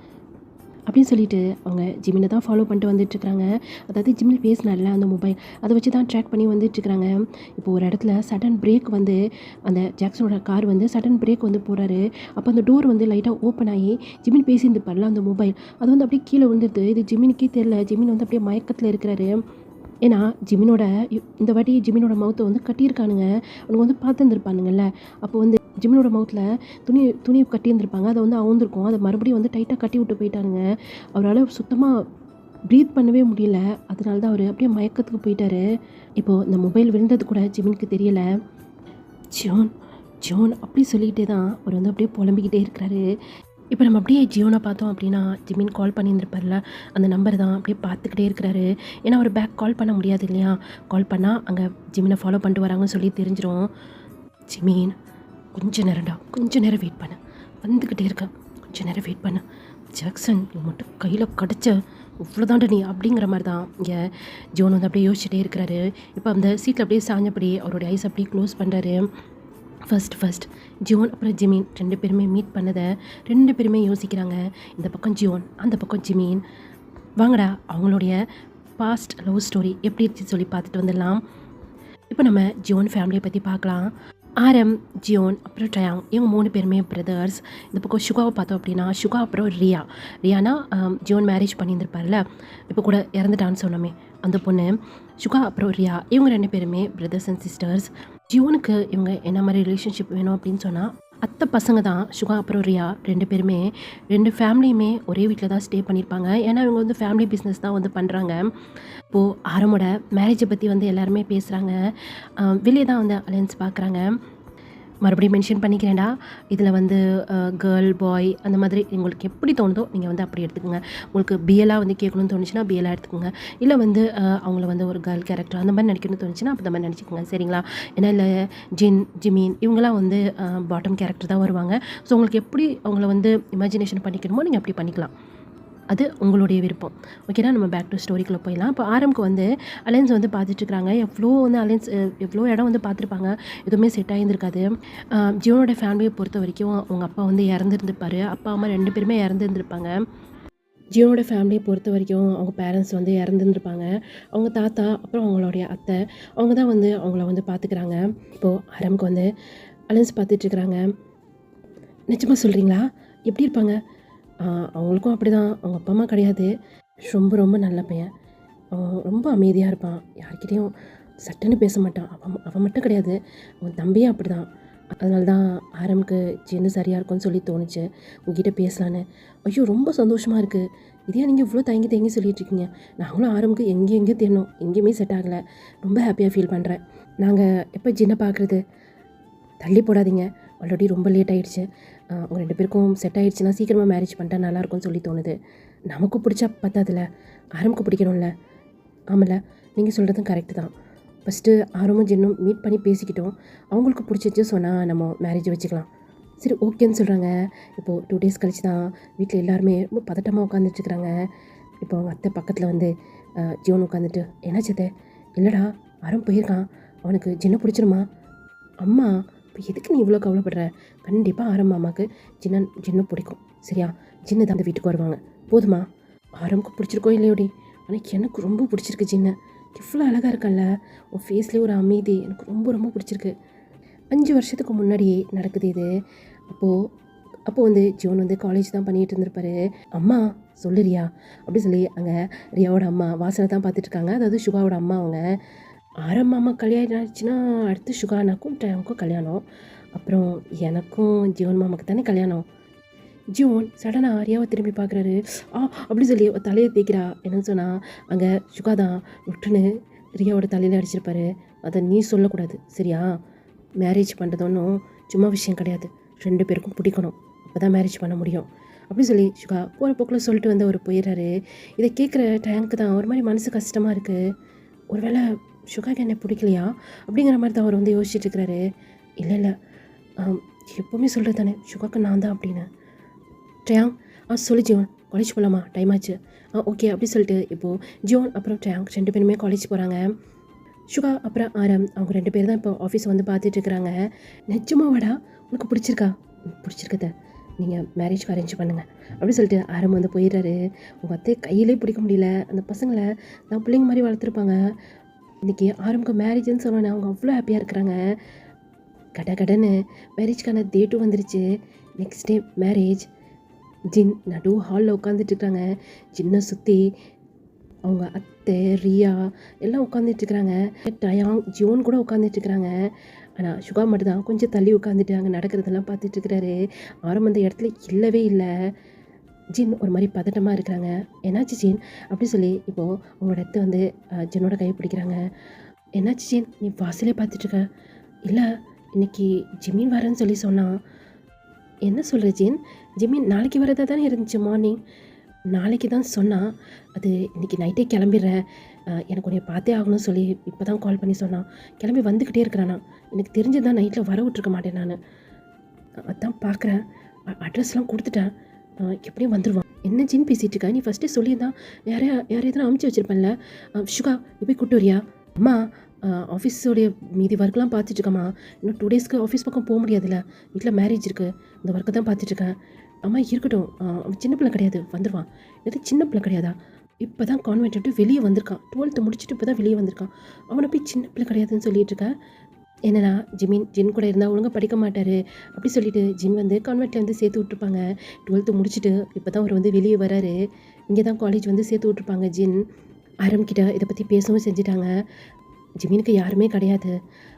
அப்படின்னு சொல்லிட்டு அவங்க ஜிமினை தான் ஃபாலோ பண்ணிட்டு வந்துட்டுருக்காங்க. அதாவது ஜிமின் பேசினார்ல அந்த மொபைல், அதை வச்சு தான் ட்ராக் பண்ணி வந்துட்டுருக்காங்க. இப்போ ஒரு இடத்துல சடன் பிரேக் வந்து அந்த ஜாக்சனோட கார் வந்து சடன் பிரேக் வந்து போகிறாரு. அப்போ அந்த டோர் வந்து லைட்டாக ஓப்பன் ஆகி ஜிமின் பேசியிருந்துப்பார்ல அந்த மொபைல், அது வந்து அப்படியே கீழே விழுந்துருது. இது ஜிமினுக்கே தெரில. ஜிமின் வந்து அப்படியே மயக்கத்தில் இருக்கிறாரு. ஏன்னா இந்த வாட்டி ஜிமினோட மவுத்தை வந்து கட்டியிருக்கானுங்க. அவங்க வந்து பார்த்துருந்துருப்பானுங்கல்ல. அப்போ வந்து ஜிமினோட மவுத்தில் துணி கட்டியிருந்திருப்பாங்க. அதை வந்து அவுந்திருக்கும். அதை மறுபடியும் வந்து டைட்டாக கட்டி விட்டு போயிட்டானுங்க. அவரால் சுத்தமாக ப்ரீத் பண்ணவே முடியல. அதனால தான் அவர் அப்படியே மயக்கத்துக்கு போயிட்டார். இப்போது இந்த மொபைல் விழுந்தது கூட ஜிமினுக்கு தெரியலை. ஜியோன் அப்படி சொல்லிக்கிட்டே தான் அவர் வந்து அப்படியே புலம்பிக்கிட்டே இருக்கிறாரு. இப்போ நம்ம அப்படியே ஜியோனை பார்த்தோம் அப்படின்னா ஜிமின் கால் பண்ணியிருந்திருப்பார்ல அந்த நம்பர் தான் அப்படியே பார்த்துக்கிட்டே இருக்கிறாரு. ஏன்னா அவர் பேக் கால் பண்ண முடியாது இல்லையா? கால் பண்ணால் அங்கே ஜிமினை ஃபாலோ பண்ணிட்டு வராங்கன்னு சொல்லி தெரிஞ்சிடும். ஜிமின், கொஞ்சம் நேரம் வெயிட் பண்ணு, வந்துக்கிட்டே இருக்கேன், கொஞ்சம் நேரம் வெயிட் பண்ணு. ஜாக்சன் நீ மட்டும் கையில் கிடச்ச இவ்வளோதாண்ட நீ அப்படிங்கிற மாதிரி தான் இங்கே ஜோன் வந்து அப்படியே யோசிச்சுட்டே இருக்கிறாரு. இப்போ அந்த சீட்டில் அப்படியே சாஞ்சபடி அவருடைய ஐஸ் அப்படியே க்ளோஸ் பண்ணுறாரு. ஃபர்ஸ்ட் ஜியோன் அப்புறம் ஜிமின் 2 பேருமே மீட் பண்ணதை 2 பேருமே யோசிக்கிறாங்க. இந்த பக்கம் ஜியோன், அந்த பக்கம் ஜிமின். வாங்கடா அவங்களுடைய பாஸ்ட் லவ் ஸ்டோரி எப்படி இருந்துச்சு சொல்லி பார்த்துட்டு வந்துடலாம். இப்போ நம்ம ஜியோன் ஃபேமிலியை பற்றி பார்க்கலாம். ஆரம், ஜியோன் அப்புறம் ட்ரயாங், இவங்க 3 பேருமே பிரதர்ஸ். இந்த பக்கம் சுகாவை பார்த்தோம் அப்படின்னா சுகா அப்புறம் ரியானா ஜியோன் மேரேஜ் பண்ணியிருந்திருப்பார்ல, இப்போ கூட இறந்துட்டான்னு சொன்னோமே அந்த பொண்ணு. சுகா அப்புறம் ரியா இவங்க 2 பேருமே பிரதர்ஸ் அண்ட் சிஸ்டர்ஸ். ஜியோனுக்கு இவங்க என்ன மாதிரி ரிலேஷன்ஷிப் வேணும் அப்படின்னு சொன்னால் அத்தை பசங்க தான் சுகா அப்புறம் ரியா 2 பேருமே. 2 ஃபேமிலியுமே ஒரே வீட்டில் தான் ஸ்டே பண்ணியிருப்பாங்க. ஏன்னா இவங்க வந்து ஃபேமிலி பிஸ்னஸ் தான் வந்து பண்ணுறாங்க. இப்போது ஆரமோட மேரேஜை பற்றி வந்து எல்லாருமே பேசுகிறாங்க. வெளியே தான் வந்து அலையன்ஸ் பார்க்குறாங்க. மறுபடியும் மென்ஷன் பண்ணிக்கிறேன்டா. இதில் வந்து கேர்ள், பாய் அந்த மாதிரி உங்களுக்கு எப்படி தோணுதோ நீங்கள் வந்து அப்படி எடுத்துக்கோங்க. உங்களுக்கு பிஎல்லா வந்து கேட்கணும்னு தோணுச்சுன்னா பிஎல்லா எடுத்துக்கோங்க. இல்லை வந்து அவங்கள வந்து ஒரு கேர்ள் கேரக்டர் அந்த மாதிரி நடிக்கணும்னு தோணுச்சுன்னா அந்த மாதிரி நடிச்சுக்கோங்க. சரிங்களா? ஏன்னா இல்லை ஜின், ஜிமீன் இவங்களாம் வந்து பாட்டம் கேரக்டர் தான் வருவாங்க. ஸோ உங்களுக்கு எப்படி அவங்கள வந்து இமேஜினேஷன் பண்ணிக்கணுமோ நீங்கள் அப்படி பண்ணிக்கலாம். அது உங்களுடைய விருப்பம். ஓகேனா, நம்ம பேக் டு ஸ்டோரிக்குள்ளே போயிடலாம். இப்போ ஆரம்க்கு வந்து அலைன்ஸ் வந்து பார்த்துட்ருக்குறாங்க. எவ்வளோ வந்து அலைன்ஸ் எவ்வளோ இடம் வந்து பார்த்துருப்பாங்க. எதுவுமே செட் ஆகியிருந்திருக்காது. ஜியோனோட ஃபேமிலியை பொறுத்த வரைக்கும் அவங்க அப்பா வந்து இறந்துருந்துருப்பார். அப்பா அம்மா 2 பேருமே இறந்துருந்துருப்பாங்க. ஜியோனோட ஃபேமிலியை பொறுத்த வரைக்கும் அவங்க பேரண்ட்ஸ் வந்து இறந்துருந்துருப்பாங்க. அவங்க தாத்தா, அப்புறம் அவங்களுடைய அத்தை, அவங்க தான் வந்து அவங்கள வந்து பார்த்துக்கிறாங்க. இப்போது ஆரம்க்கு வந்து அலைன்ஸ் பார்த்துட்ருக்குறாங்க. நிஜமாக சொல்கிறீங்களா? எப்படி இருப்பாங்க? அவங்களுக்கும் அப்படி தான். அவங்க அப்பா அம்மா கிடையாது. ரொம்ப ரொம்ப நல்ல பையன். அவன் ரொம்ப அமைதியாக இருப்பான். யார்கிட்டேயும் சட்டுன்னு பேச மாட்டான். அவன் மட்டும் கிடையாது, அவன் தம்பியும் அப்படி தான். அதனால தான் ஆரம்க்கு ஜின்னு சரியாக இருக்கும்னு சொல்லி தோணுச்சு உங்ககிட்ட பேசலான்னு. ஐயோ, ரொம்ப சந்தோஷமாக இருக்குது. இதே நீங்கள் இவ்வளோ தயங்கி தயங்கி சொல்லிகிட்ருக்கீங்க. நாங்களும் ஆரம்க்கு எங்கேயும் தேடணும், எங்கேயுமே செட் ஆகலை. ரொம்ப ஹாப்பியாக ஃபீல் பண்ணுறேன். நாங்கள் எப்போ ஜின்னை பார்க்குறது? தள்ளி போடாதீங்க, ஆல்ரெடி ரொம்ப லேட் ஆகிடுச்சு. அவங்க 2 பேருக்கும் செட் ஆகிடுச்சுன்னா சீக்கிரமாக மேரேஜ் பண்ணிட்டா நல்லாயிருக்கும்னு சொல்லி தோணுது. நமக்கும் பிடிச்சா பத்தாதுல, ஆரம்க்கு பிடிக்கணும்ல. ஆமாம்ல, நீங்கள் சொல்கிறதும் கரெக்டு தான். ஃபஸ்ட்டு ஆரமும் ஜின்னும் மீட் பண்ணி பேசிக்கிட்டோம். அவங்களுக்கு பிடிச்சிச்சு சொன்னால் நம்ம மேரேஜ் வச்சுக்கலாம். சரி, ஓகேன்னு சொல்கிறாங்க. இப்போது 2 டேஸ் கழிச்சு தான் வீட்டில் எல்லாருமே ரொம்ப பதட்டமாக உட்காந்துட்ருக்குறாங்க. இப்போ அவங்க அத்தை பக்கத்தில் வந்து ஜியோன் உட்காந்துட்டு, என்னாச்சத்தை? இல்லைடா, ஆரம் போயிருக்கான், அவனுக்கு ஜின்னை பிடிச்சிருமா? அம்மா, இப்போ எதுக்கு நீ இவ்வளோ கவலைப்படுற? கண்டிப்பாக ஆரம் மாமாவுக்கு ஜின்னு பிடிக்கும். சரியா? ஜின்னு தான் அந்த வீட்டுக்கு வருவாங்க. போதுமா? ஆரம்க்கு பிடிச்சிருக்கோ இல்லையோடி, ஆனால் எனக்கு ரொம்ப பிடிச்சிருக்கு ஜின்னு. எவ்வளோ அழகாக இருக்கல்ல, உன் ஃபேஸ்லேயே ஒரு அமைதி எனக்கு ரொம்ப ரொம்ப பிடிச்சிருக்கு. 5 வருஷத்துக்கு முன்னாடி நடக்குது இது. அப்போது வந்து ஜோன் வந்து காலேஜ் தான் பண்ணிகிட்டு இருந்திருப்பாரு. அம்மா சொல்லு ரியா அப்படி சொல்லி அங்கே ரியாவோட அம்மா வாசனை தான் பார்த்துட்ருக்காங்க. அதாவது சுகாவோட அம்மா. அவங்க ஆரம் மாமா கல்யாணம் ஆச்சுன்னா அடுத்து சுகானாக்கும் டேமுக்கும் கல்யாணம். அப்புறம் எனக்கும் ஜியோன் மாமாவுக்கு தானே கல்யாணம். ஜியோன் சடனாக ரியாவை திரும்பி பார்க்குறாரு. அப்படி சொல்லி தலையை தேய்க்கிறா. என்னன்னு சொன்னால் அங்கே சுகா தான் விட்டுன்னு ரியாவோட தலையில் அடிச்சிருப்பாரு. அதை நீ சொல்லக்கூடாது, சரியா? மேரேஜ் பண்ணுறது ஒன்றும் சும்மா விஷயம் கிடையாது. 2 பேருக்கும் பிடிக்கணும், அப்போ தான் மேரேஜ் பண்ண முடியும் அப்படி சொல்லி சுகா போகிற போக்கில் சொல்லிட்டு வந்து அவர் போயிடுறாரு. இதை கேட்குற டேங்க்கு தான் ஒரு மாதிரி மனசு கஷ்டமாக இருக்குது. ஒருவேளை சுகாக்கு என்ன பிடிக்கலையா அப்படிங்கிற மாதிரி தான் அவர் வந்து யோசிச்சுட்டு இருக்கிறாரு. இல்லை எப்போவுமே சொல்கிறது தானே சுகாக்கு நான் தான் அப்படின்னு. ட்ரையாங், சொல்லு ஜியோன், காலேஜ் போகலாமா? டைம் ஆச்சு. ஓகே அப்படி சொல்லிட்டு இப்போது ஜியோன் அப்புறம் ட்ரையாங் 2 பேருமே காலேஜ் போகிறாங்க. சுகா அப்புறம் ஆரம் அவங்க 2 பேர் தான் இப்போ ஆஃபீஸ் வந்து பார்த்துட்ருக்குறாங்க. நிஜமாவாடா உனக்கு பிடிச்சிருக்கா? பிடிச்சிருக்கத, நீங்கள் மேரேஜ்க்கு அரேஞ்ச் பண்ணுங்கள் அப்படி சொல்லிட்டு ஆரம் வந்து போயிடுறாரு. உங்கள் அத்தையை கையிலே பிடிக்க முடியல. அந்த பசங்களை நான் பிள்ளைங்க மாதிரி வளர்த்துருப்பாங்க. இன்றைக்கி ஆரம்புக்கு மேரேஜ்னு சொன்னோன்னே அவங்க அவ்வளோ ஹாப்பியாக இருக்கிறாங்க. கடன்னு மேரேஜ்க்கான டேட்டும் வந்துருச்சு. Next day marriage. ஜின் நடு ஹாலில் உட்காந்துட்ருக்காங்க. ஜின்னை சுற்றி அவங்க அத்தை ரியா எல்லாம் உட்காந்துட்ருக்குறாங்க. டயாங் ஜியோன் கூட உட்காந்துட்ருக்குறாங்க. ஆனால் சுகா மட்டும்தான் கொஞ்சம் தள்ளி உட்காந்துட்டு அங்கே நடக்கிறதெல்லாம் பார்த்துட்ருக்குறாரு. ஆரம்பம் அந்த இடத்துல இல்லவே இல்லை. ஜின் ஒரு மாதிரி பதட்டமாக இருக்கிறாங்க. என்னாச்சு ஜின் அப்படி சொல்லி இப்போது அவங்களோட அத்தை வந்து ஜின்னோட கையை பிடிக்கிறாங்க. என்னாச்சு ஜின், நீ வாசலே பார்த்துட்ருக்க? இல்லை, இன்றைக்கி ஜிமின் வரேன்னு சொல்லி சொன்னான். என்ன சொல்கிற ஜின்? ஜிமின் நாளைக்கு வரதா தானே இருந்துச்சு மார்னிங். நாளைக்கு தான் சொன்னான். அது இன்றைக்கி நைட்டே கிளம்பிடுறேன், எனக்கு உன்னை பார்த்தே ஆகணும்னு சொல்லி இப்போ தான் கால் பண்ணி சொன்னான். கிளம்பி வந்துக்கிட்டே இருக்கிறானா? எனக்கு தெரிஞ்சதான் நைட்டில் வர விட்ருக்க மாட்டேன் நான். அதான் பார்க்குறேன், அட்ரஸ்லாம் கொடுத்துட்டேன், எப்படியும் வந்துடுவான். என்ன ஜின் பேசிகிட்டு இருக்கா? நீ ஃபஸ்ட்டே சொல்லியிருந்தான் யாரையும் அமுச்சு வச்சுருப்பேன்ல. சுகா நீ போய் கூப்பிட்டு வரியா? அம்மா ஆஃபீஸோடைய மீதி ஒர்க்லாம் பார்த்துட்ருக்கம்மா. இன்னும் 2 டேஸ்க்கு ஆஃபீஸ் பக்கம் போக முடியாதுல்ல, வீட்டில் மேரேஜ் இருக்குது, இந்த ஒர்க்கை தான் பார்த்துட்ருக்கேன். அம்மா இருக்கட்டும், அவன் சின்ன பிள்ளை கிடையாது, வந்துடுவான். எது சின்ன பிள்ளை கிடையாதா? இப்போ தான் கான்வென்ட் விட்டு வெளியே வந்திருக்கான். 12th முடிச்சுட்டு இப்போ தான் வெளியே வந்திருக்கான். அவனை போய் சின்ன பிள்ளை கிடையாதுன்னு சொல்லிட்டு இருக்கேன். என்னன்னா ஜின் கூட இருந்தால் ஒழுங்காக படிக்க மாட்டார் அப்படி சொல்லிட்டு ஜின் வந்து கான்வென்ட்டில் வந்து சேர்த்து விட்ருப்பாங்க. 12th முடிச்சுட்டு இப்போ தான் அவர் வந்து வெளியே வராரு. இங்கே தான் காலேஜ் வந்து சேர்த்து விட்ருப்பாங்க. ஜின் ஆரம்பிக்கிட்ட இதை பற்றி பேசவும் செஞ்சுட்டாங்க. ஜிமினுக்கு யாருமே கிடையாது,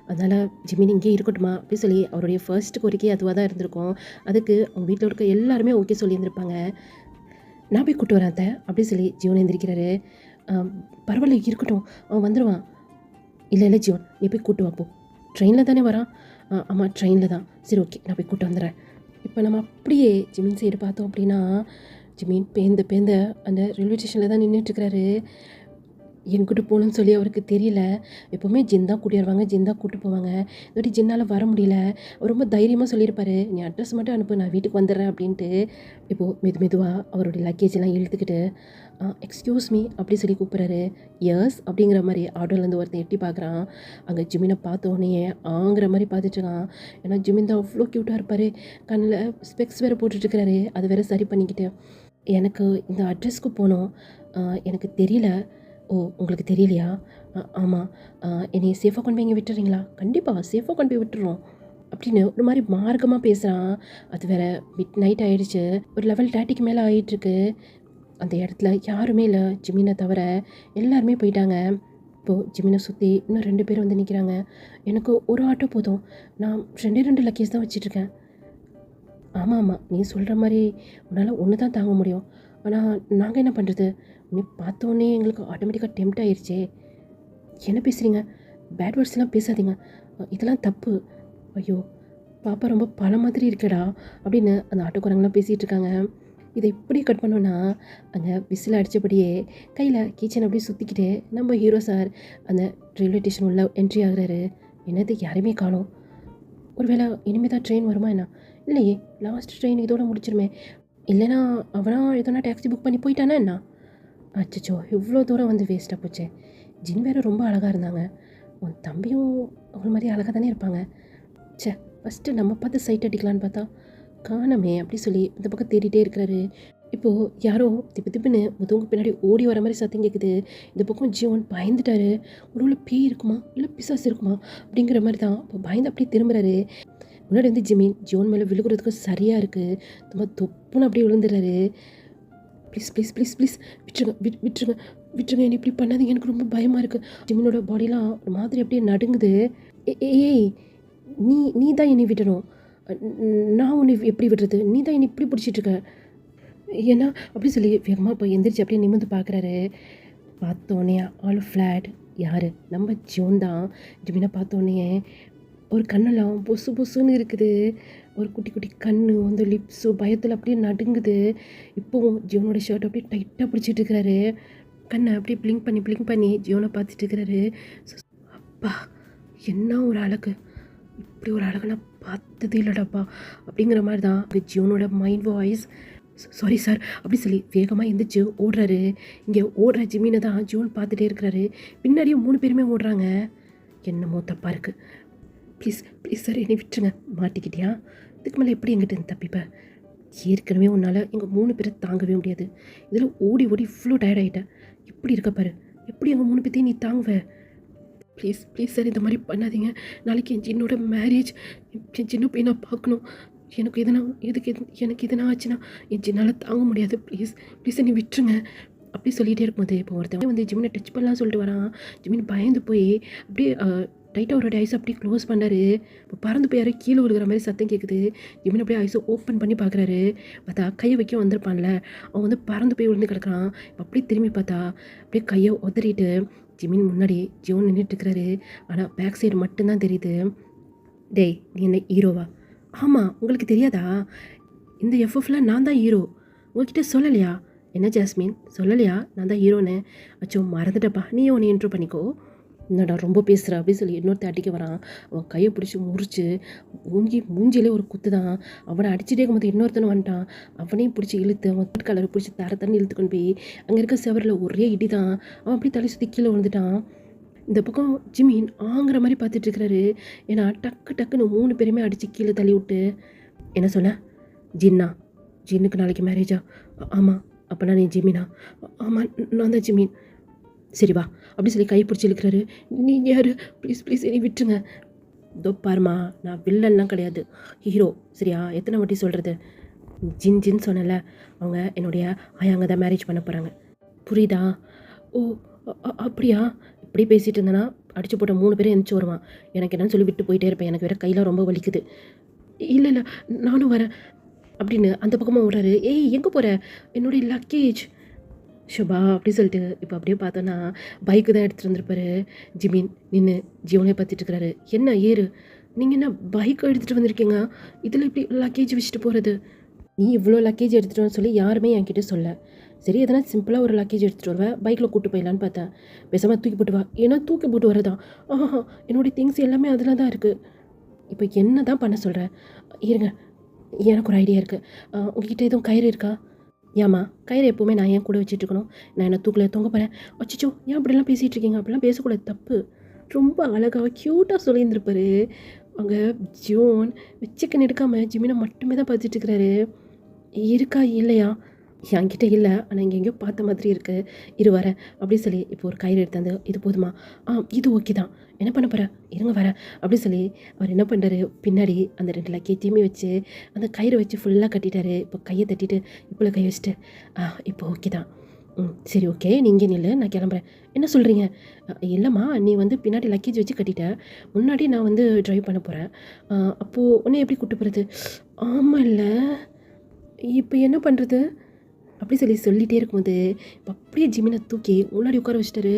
அதனால் ஜிமின் இங்கே இருக்கட்டுமா அப்படி சொல்லி அவருடைய ஃபர்ஸ்ட் கோரிக்கை அதுவாக தான் இருந்திருக்கும். அதுக்கு அவங்க வீட்டில் இருக்க எல்லாருமே ஓகே சொல்லியிருந்திருப்பாங்க. நான் போய் கூப்பிட்டு வரேன் அத்தை அப்படி சொல்லி ஜியோன் எந்திரிக்கிறாரு. பரவாயில்ல இருக்கட்டும், அவன் வந்துடுவான். இல்லை ஜியோன் நீ போய் கூப்பிட்டு வாப்போ, ட்ரெயினில் தானே வரான், ஆமாம் ட்ரெயினில் தான். சரி ஓகே, நான் போய் கூப்பிட்டு வந்துடுறேன். இப்போ நம்ம அப்படியே ஜிமின் சைடு பார்த்தோம் அப்படின்னா, ஜிமின் பேந்த அந்த ரயில்வே ஸ்டேஷனில் தான் நின்றுட்டுருக்கிறாரு. எங்கிட்டு போகணும்னு சொல்லி அவருக்கு தெரியல. எப்போவுமே ஜின் தான் கூட்டி வருவாங்க, ஜின் தான் கூட்டி போவாங்க. இந்த வாட்டி ஜின்னால் வர முடியல. அவர் ரொம்ப தைரியமாக சொல்லியிருப்பாரு, நீ அட்ரஸ் மட்டும் அனுப்பு, நான் வீட்டுக்கு வந்துடுறேன் அப்படின்ட்டு. இப்போது மெதுவாக அவருடைய லக்கேஜெல்லாம் இழுத்துக்கிட்டு எக்ஸ்கியூஸ் மீ அப்படி சொல்லி கூப்பிட்றாரு. எஸ் அப்படிங்கிற மாதிரி ஆட்டோலேருந்து ஒருத்தன் எட்டி பார்க்குறான். அங்கே ஜிமினை பார்த்தோன்னே ஆங்கிற மாதிரி பார்த்துட்ருக்கான். ஏன்னா ஜிமின் தான் அவ்வளோ க்யூட்டாக இருப்பார். கண்ணில் ஸ்பெக்ஸ் வேறு போட்டுட்ருக்கிறாரு. அது வேறு சரி பண்ணிக்கிட்டு, எனக்கு இந்த அட்ரஸ்க்கு போகணும், எனக்கு தெரியல. ஓ உங்களுக்கு தெரியலையா? ஆமாம். என்னைய சேஃபாக கொண்டு போய் இங்கே விட்டுறீங்களா? கண்டிப்பாக சேஃபாக கொண்டு போய் விட்டுறோம் அப்படின்னு ஒரு மாதிரி மார்க்கமாக பேசுகிறான். அது வேறு மிட் நைட் ஆகிடுச்சு. ஒரு லெவல் 30க்கு மேலே ஆகிட்டுருக்கு. அந்த இடத்துல யாருமே இல்லை, ஜிமினை தவிர எல்லாருமே போயிட்டாங்க. இப்போது ஜிமினை சுற்றி இன்னும் 2 பேர் வந்து நிற்கிறாங்க. எனக்கு ஒரு ஆட்டோ போதும், நான் 2 லக்கேஜ் தான் வச்சிட்ருக்கேன். ஆமாம், நீ சொல்கிற மாதிரி உன்னால் ஒன்று தான் தாங்க முடியும். ஆனால் நாங்கள் என்ன பண்ணுறது? உன்னை பார்த்தோன்னே எங்களுக்கு ஆட்டோமேட்டிக்காக டெம்ப்ட் ஆயிடுச்சே. என்ன பேசுகிறீங்க? பேட் வேர்ட்ஸ்லாம் பேசாதீங்க, இதெல்லாம் தப்பு. ஐயோ பாப்பா ரொம்ப பல மாதிரி இருக்கடா அப்படின்னு அந்த ஆட்டோக்காரங்களாம் பேசிகிட்டு இருக்காங்க. இதை இப்படி கட் பண்ணோன்னா அங்கே விசில் அடித்தபடியே கையில் கிச்சன் அப்படியே சுற்றிக்கிட்டே நம்ம ஹீரோ சார் அந்த ரயில்வே ஸ்டேஷன் உள்ள என்ட்ரி ஆகுறாரு. என்னது யாருமே காணோம். ஒருவேளை இனிமேல் தான் ட்ரெயின் வருமா என்ன? இல்லையே, லாஸ்ட் ட்ரெயின் இதோட முடிச்சிருமே. இல்லைனா அவனா எதனா டாக்ஸி புக் பண்ணி போயிட்டானா என்ன? அச்சச்சோ, இவ்வளோ தூரம் வந்து வேஸ்ட்டாக போச்சே. ஜின் வேறு ரொம்ப அழகாக இருந்தாங்க. உன் தம்பியும் அவள் மாதிரி அழகாக தானே இருப்பாங்க. ச்சே, ஃபஸ்ட்டு நம்ம பார்த்து சைட் அடிக்கலான்னு பார்த்தா காணமே அப்படி சொல்லி இந்த பக்கம் தேடிட்டே இருக்கிறாரு. இப்போது யாரோ திப்புன்னு முதுகுக்கு பின்னாடி ஓடி வர மாதிரி சத்தம் கேட்குது. இந்த பக்கம் ஜியோன் பயந்துட்டாரு. ஒரு வேளை பேய் இருக்குமா இல்லை பிசாசு இருக்குமா அப்படிங்கிற மாதிரி தான். இப்போ பயந்து அப்படியே திரும்புறாரு. முன்னாடி வந்து ஜியோன் மேலே விழுகிறதுக்கு சரியாக இருக்குது. ரொம்ப தொப்புன்னு அப்படியே விழுந்துடுறாரு. ப்ளீஸ் ப்ளீஸ் ப்ளீஸ் ப்ளீஸ் விட்டுருங்க என்னை இப்படி பண்ணாதீங்க, எனக்கு ரொம்ப பயமாக இருக்குது. ஜிமினோட பாடிலாம் ஒரு மாதிரி அப்படியே நடுங்குது. ஏய் நீ தான் என்னை விடணும், நான் உன்னை எப்படி விடுறது? நீ தான் என்னை இப்படி பிடிச்சிட்ருக்க. ஏன்னா அப்படி சொல்லி வேகமாக இப்போ எந்திரிச்சு அப்படியே நிமிர்ந்து பார்க்குறாரு. பார்த்தோன்னே ஆல் ஃப்ளாட். யார்? நம்ம ஜியோன் தான். ஜிமினை பார்த்தோன்னே ஒரு கண்ணெல்லாம் பொசுன்னு இருக்குது. ஒரு குட்டி குட்டி கண்ணு அந்த லிப்ஸு பயத்தில் அப்படியே நடுங்குது. இப்போவும் ஜியோனோட ஷர்ட் அப்படியே டைட்டாக பிடிச்சிட்டு இருக்கிறாரு. கண்ணை அப்படியே பிளிங்க் பண்ணி ஜியோனை பார்த்துட்டு இருக்கிறாரு. அப்பா என்ன ஒரு அழகு, இப்படி ஒரு அழகு நான் பார்த்ததே இல்லைடாப்பா அப்படிங்கிற மாதிரி தான் ஜியோனோட மைண்ட் வாய்ஸ். சாரி சார் அப்படி சொல்லி வேகமாக எந்திரிச்சு ஓடுறாரு. இங்கே ஓடுற ஜிமினை தான் ஜியோன் பார்த்துட்டே இருக்கிறாரு. பின்னாடியே 3 பேருமே ஓடுறாங்க. என்னமோ தப்பாக இருக்குது. ப்ளீஸ் சார் என்னை விட்டுருங்க. மாட்டிக்கிட்டியா? இதுக்கு மேலே எப்படி எங்கிட்ட தப்பிப்பேன்? ஏற்கனவே உன்னால் எங்கள் 3 பேரை தாங்கவே முடியாது. இதில் ஓடி இவ்வளோ டயர்ட் ஆகிட்டேன். எப்படி இருக்க பாரு, எப்படி எங்கள் 3 பேர்த்தையும் நீ தாங்குவ? ப்ளீஸ் சார் இந்த மாதிரி பண்ணாதீங்க. நாளைக்கு என் ஜின்னோட மேரேஜ், என் சின்ன போய் நான் பார்க்கணும். எனக்கு எனக்கு எதனா ஆச்சுன்னா என் ஜின்னால் தாங்க முடியாது. ப்ளீஸ் என்னை விட்டுருங்க அப்படி சொல்லிகிட்டே இருக்கும்போது இப்போ ஒருத்தவங்க வந்து ஜிமினை டச் பண்ணலாம் சொல்லிட்டு வரான். ஜிமின் பயந்து போய் அப்படியே டைட்டாக அவரோட ஐஸ் அப்படியே க்ளோஸ் பண்ணாரு. இப்போ பறந்து போய் யாரோ கீழே விழுகிற மாதிரி சத்தம் கேட்குது. ஜிமின் அப்படியே ஐஸை ஓப்பன் பண்ணி பார்க்குறாரு. பார்த்தா கையை வைக்க வந்திருப்பான்ல, அவன் வந்து பறந்து போய் விழுந்து கிடக்குறான். இப்போ அப்படியே திரும்பி பார்த்தா அப்படியே கையை உதறிட்டு ஜிமின் முன்னாடி ஜியோன் நின்றுட்டுருக்கிறாரு. ஆனால் பேக் சைடு மட்டும்தான் தெரியுது. டேய் நீ என்ன ஹீரோவா? ஆமாம், உங்களுக்கு தெரியாதா? இந்த எஃப்எஃப்ல நான் தான் ஹீரோ. உங்ககிட்ட சொல்லலையா? என்ன ஜாஸ்மின் சொல்லலையா நான் தான் ஹீரோன்னு? அச்சோ மறந்துட்டப்பா, நீயே உன்னை இன்ட்ரோ பண்ணிக்கோ. என்னடா ரொம்ப பேசுகிற அப்படின்னு சொல்லி இன்னொருத்த அடிக்க வரான். அவன் கையை பிடிச்சி முறிச்சு மூஞ்சிலே ஒரு குத்து தான். அவனை அடிச்சுட்டே இருக்கும்போது இன்னொருத்தனை வந்துட்டான். அவனையும் பிடிச்சி இழுத்து அவன் கலரை பிடிச்சி தரத்தன்னு இழுத்து கொண்டு போய் அங்கே இருக்க செவரில் ஒரே இடி தான். அவன் அப்படி தலை சுற்றி கீழே விழுந்துட்டான். இந்த பக்கம் ஜிமின் ஆங்கிற மாதிரி பார்த்துட்டு இருக்கிறாரு. ஏன்னா டக்குன்னு 3 பேருமே அடித்து கீழே தள்ளி விட்டு என்ன சொன்ன? ஜின்னுக்கு நாளைக்கு மேரேஜா? ஆமாம். அப்போனா நீ ஜிமினா? ஆமாம் நான் தான் ஜிமின். சரி வா அப்படி சொல்லி கை பிடிச்சி இழுக்கிறாரு. நீங்கள் யார்? ப்ளீஸ் என்னை விட்டுருங்க. இதோ பாருமா, நான் வில்லன்லாம் கிடையாது, ஹீரோ. சரியா? எத்தனை வாட்டி சொல்கிறது? ஜின் சொன்னல, அவங்க என்னுடைய ஆயாங்க தான் மேரேஜ் பண்ண போகிறாங்க. புரியுதா? ஓ அப்படியா? இப்படி பேசிகிட்டு இருந்தேன்னா அடிச்சு போட்ட 3 பேரும் எந்திரிச்சு வருவான். எனக்கு என்னன்னு சொல்லி விட்டு போயிட்டே இருப்பேன். எனக்கு வேறு கையெல்லாம் ரொம்ப வலிக்குது. இல்லை நானும் வரேன் அப்படின்னு அந்த பக்கமாக ஓடுறாரு. ஏய் எங்கே போகிற? என்னுடைய லக்கேஜ். ஷுபா அப்படி சொல்லிட்டு இப்போ அப்படியே பார்த்தோன்னா பைக்கு தான் எடுத்துகிட்டு வந்திருப்பாரு. ஜிமின் நின்று ஜியோனே பார்த்துட்டு இருக்கிறாரு. என்ன ஏறு நீங்கள் என்ன பைக் எடுத்துகிட்டு வந்திருக்கீங்க? இதில் இப்படி லக்கேஜ் வச்சுட்டு போகிறது? நீ இவ்வளோ லக்கேஜ் எடுத்துகிட்டு வரன்னு சொல்லி யாருமே என்கிட்ட சொல்ல. சரி எதனா சிம்பிளாக ஒரு லக்கேஜ் எடுத்துகிட்டு வருவேன், பைக்கில் கூப்பிட்டு போயிடலான்னு பார்த்தேன். பேசாமல் தூக்கி போட்டு வா. ஏன்னா தூக்கி போட்டு வரதா? ஆஹா, என்னுடைய திங்ஸ் எல்லாமே அதில் தான் இருக்குது. இப்போ என்ன தான் பண்ண சொல்கிறேன்? இருங்க, எனக்கு ஒரு ஐடியா இருக்குது. உங்ககிட்ட எதுவும் கயிறு இருக்கா? ஏம்மா, கயிறு எப்போவுமே நான் ஏன் கூட வச்சுட்ருக்கணும்? நான் என்ன தூக்கில் தொங்க போகிறேன்? அச்சச்சோ, ஏன் அப்படிலாம் பேசிகிட்டு இருக்கீங்க? அப்படிலாம் பேசக்கூடாது, தப்பு. ரொம்ப அழகாக க்யூட்டாக சொல்லியிருந்திருப்பாரு. அங்கே ஜோன் வச்சுக்கன்னு எடுக்காமல் ஜிமினை மட்டுமே தான் பார்த்துட்டு இருக்கிறாரு. இருக்கா இல்லையா? என்கிட்ட இல்லை, ஆனால் இங்கே எங்கேயோ பார்த்த மாதிரி இருக்குது. இரு வரேன் அப்படி சொல்லி இப்போ ஒரு கயிறு எடுத்தாந்து, இது போதுமா? இது ஓகே தான். என்ன பண்ண போகிறேன்? இருங்க வரேன் அப்படி சொல்லி அவர் என்ன பண்ணுறாரு, பின்னாடி அந்த 2 லக்கேஜையுமே வச்சு அந்த கயிறு வச்சு ஃபுல்லாக கட்டிட்டாரு. இப்போ கையை தட்டிட்டு இப்போ கை வச்சுட்டு இப்போ ஓகே தான். சரி ஓகே, நீ இங்கே நில்லு, நான் கிளம்புறேன். என்ன சொல்கிறீங்க? இல்லைம்மா, நீ வந்து பின்னாடி லக்கேஜ் வச்சு கட்டிட்ட, முன்னாடி நான் வந்து ட்ரைவ் பண்ண போகிறேன். அப்போது உன்னை எப்படி கூட்டு போகிறது? ஆமாம் இல்லை, இப்போ என்ன பண்ணுறது அப்படி சொல்லிகிட்டே இருக்கும்போது இப்போ அப்படியே ஜிமினை தூக்கி முன்னாடி உட்கார வச்சுட்டாரு.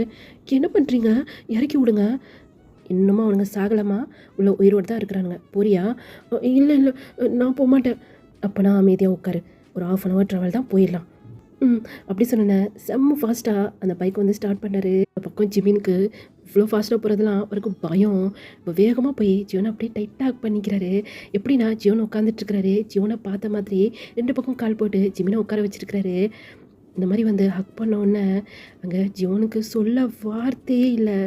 என்ன பண்ணுறீங்க? இறக்கி விடுங்க. இன்னுமா அவனுங்க சாகலாமா? உள்ள உயிரோடு தான் இருக்கிறானுங்க. போறியா? இல்லை இல்லை, நான் போக மாட்டேன். அப்போ நான் அமைதியாக உட்காரு, ஒரு 1/2 hour ட்ராவல் தான், போயிடலாம். அப்படி சொன்னேன். செம்ம ஃபாஸ்ட்டாக அந்த பைக் வந்து ஸ்டார்ட் பண்ணார். இந்த பக்கம் ஜிமினுக்கு இவ்வளோ ஃபாஸ்ட்டாக போகிறதுலாம் அவருக்கு பயம். இப்போ வேகமாக போய் ஜியோனை அப்படியே டைட்டாக பண்ணிக்கிறாரு. எப்படின்னா ஜியோனை உட்காந்துட்ருக்கிறாரு, ஜியோனை பார்த்த மாதிரி 2 பக்கம் கால் போட்டு ஜிமினை உட்கார வச்சுருக்கிறாரு. இந்த மாதிரி வந்து ஹக் பண்ண உடனே அங்கே ஜியோனுக்கு சொல்ல வார்த்தையே இல்லை.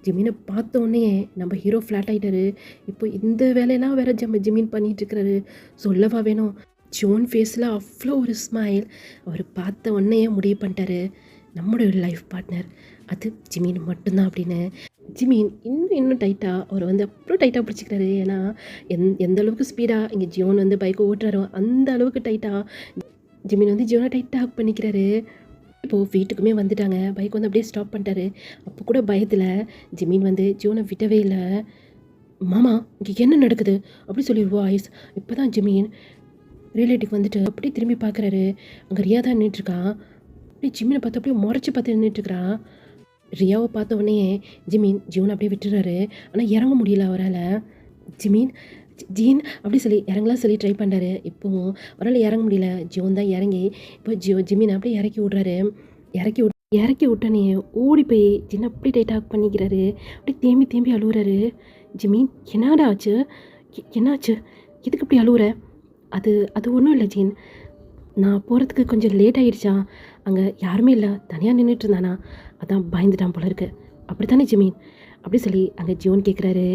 ஜிமினை பார்த்த உடனே நம்ம ஹீரோ ஃப்ளாட் ஆகிட்டாரு. இப்போ இந்த வேலையெல்லாம் வேறு ஜிமின் பண்ணிகிட்ருக்கிறாரு, சொல்லவா வேணும்? ஜோன் ஃபேஸில் அவ்வளோ ஒரு ஸ்மைல். அவர் பார்த்த உடனே முடிவு பண்ணிட்டாரு, நம்மளோட லைஃப் பார்ட்னர் அது ஜிமின் மட்டும்தான் அப்படின்னு. ஜிமின் இன்னும் டைட்டாக அவர் வந்து அப்புறம் டைட்டாக பிடிச்சிக்கிறாரு. ஏன்னா எந்த அளவுக்கு ஸ்பீடாக இங்கே ஜியோன் வந்து பைக்கை ஓட்டுறாரோ அந்த அளவுக்கு டைட்டாக ஜிமின் வந்து ஜியோனை டைட்டாக ஹக் பண்ணிக்கிறாரு. இப்போது வீட்டுக்குமே வந்துட்டாங்க. பைக் வந்து அப்படியே ஸ்டாப் பண்ணிட்டாரு. அப்போ கூட பயத்தில் ஜிமின் வந்து ஜியோனை விடவே இல்லை. மாமா, இங்கே என்ன நடக்குது அப்படி சொல்லி வாய்ஸ். இப்போ தான் ஜிமின் ரிலேட்டிவ் வந்துட்டு அப்படியே திரும்பி பார்க்குறாரு. அங்கே ரியா தான் நின்றுட்டுருக்கா. அப்படியே ஜிமினை பார்த்து அப்படியே முறைச்சி பார்த்து நின்றுட்டுருக்கிறா. ரியாவை பார்த்த உடனே ஜிமின் ஜியோனை அப்படியே விட்டுறாரு. ஆனால் இறங்க முடியல அவரால். ஜிமின் ஜீன் அப்படி சொல்லி இறங்கலாம் சொல்லி ட்ரை பண்ணுறாரு. இப்போவும் அவரால் இறங்க முடியல. ஜியோன் தான் இறங்கி இப்போ ஜிமின் அப்படியே இறக்கி விட்றாரு. இறக்கி விட்டோன்னே ஓடி போய் ஜின்னை அப்படி டைட்டாக பண்ணிக்கிறாரு. அப்படி தேம்பி அழுகுறாரு. ஜிமின், என்னடா ஆச்சு? என்னாச்சு? எதுக்கு இப்படி அழுகுற? அது ஒன்றும் இல்லை ஜீன், நான் போகிறதுக்கு கொஞ்சம் லேட் ஆகிடுச்சா, அங்கே யாருமே இல்லை, தனியாக நின்றுட்டு இருந்தானா, அதான் பயந்துட்டான் போல இருக்கு. அப்படி தானே ஜிமின் அப்படி சொல்லி அங்கே ஜியோன் கேட்குறாரு.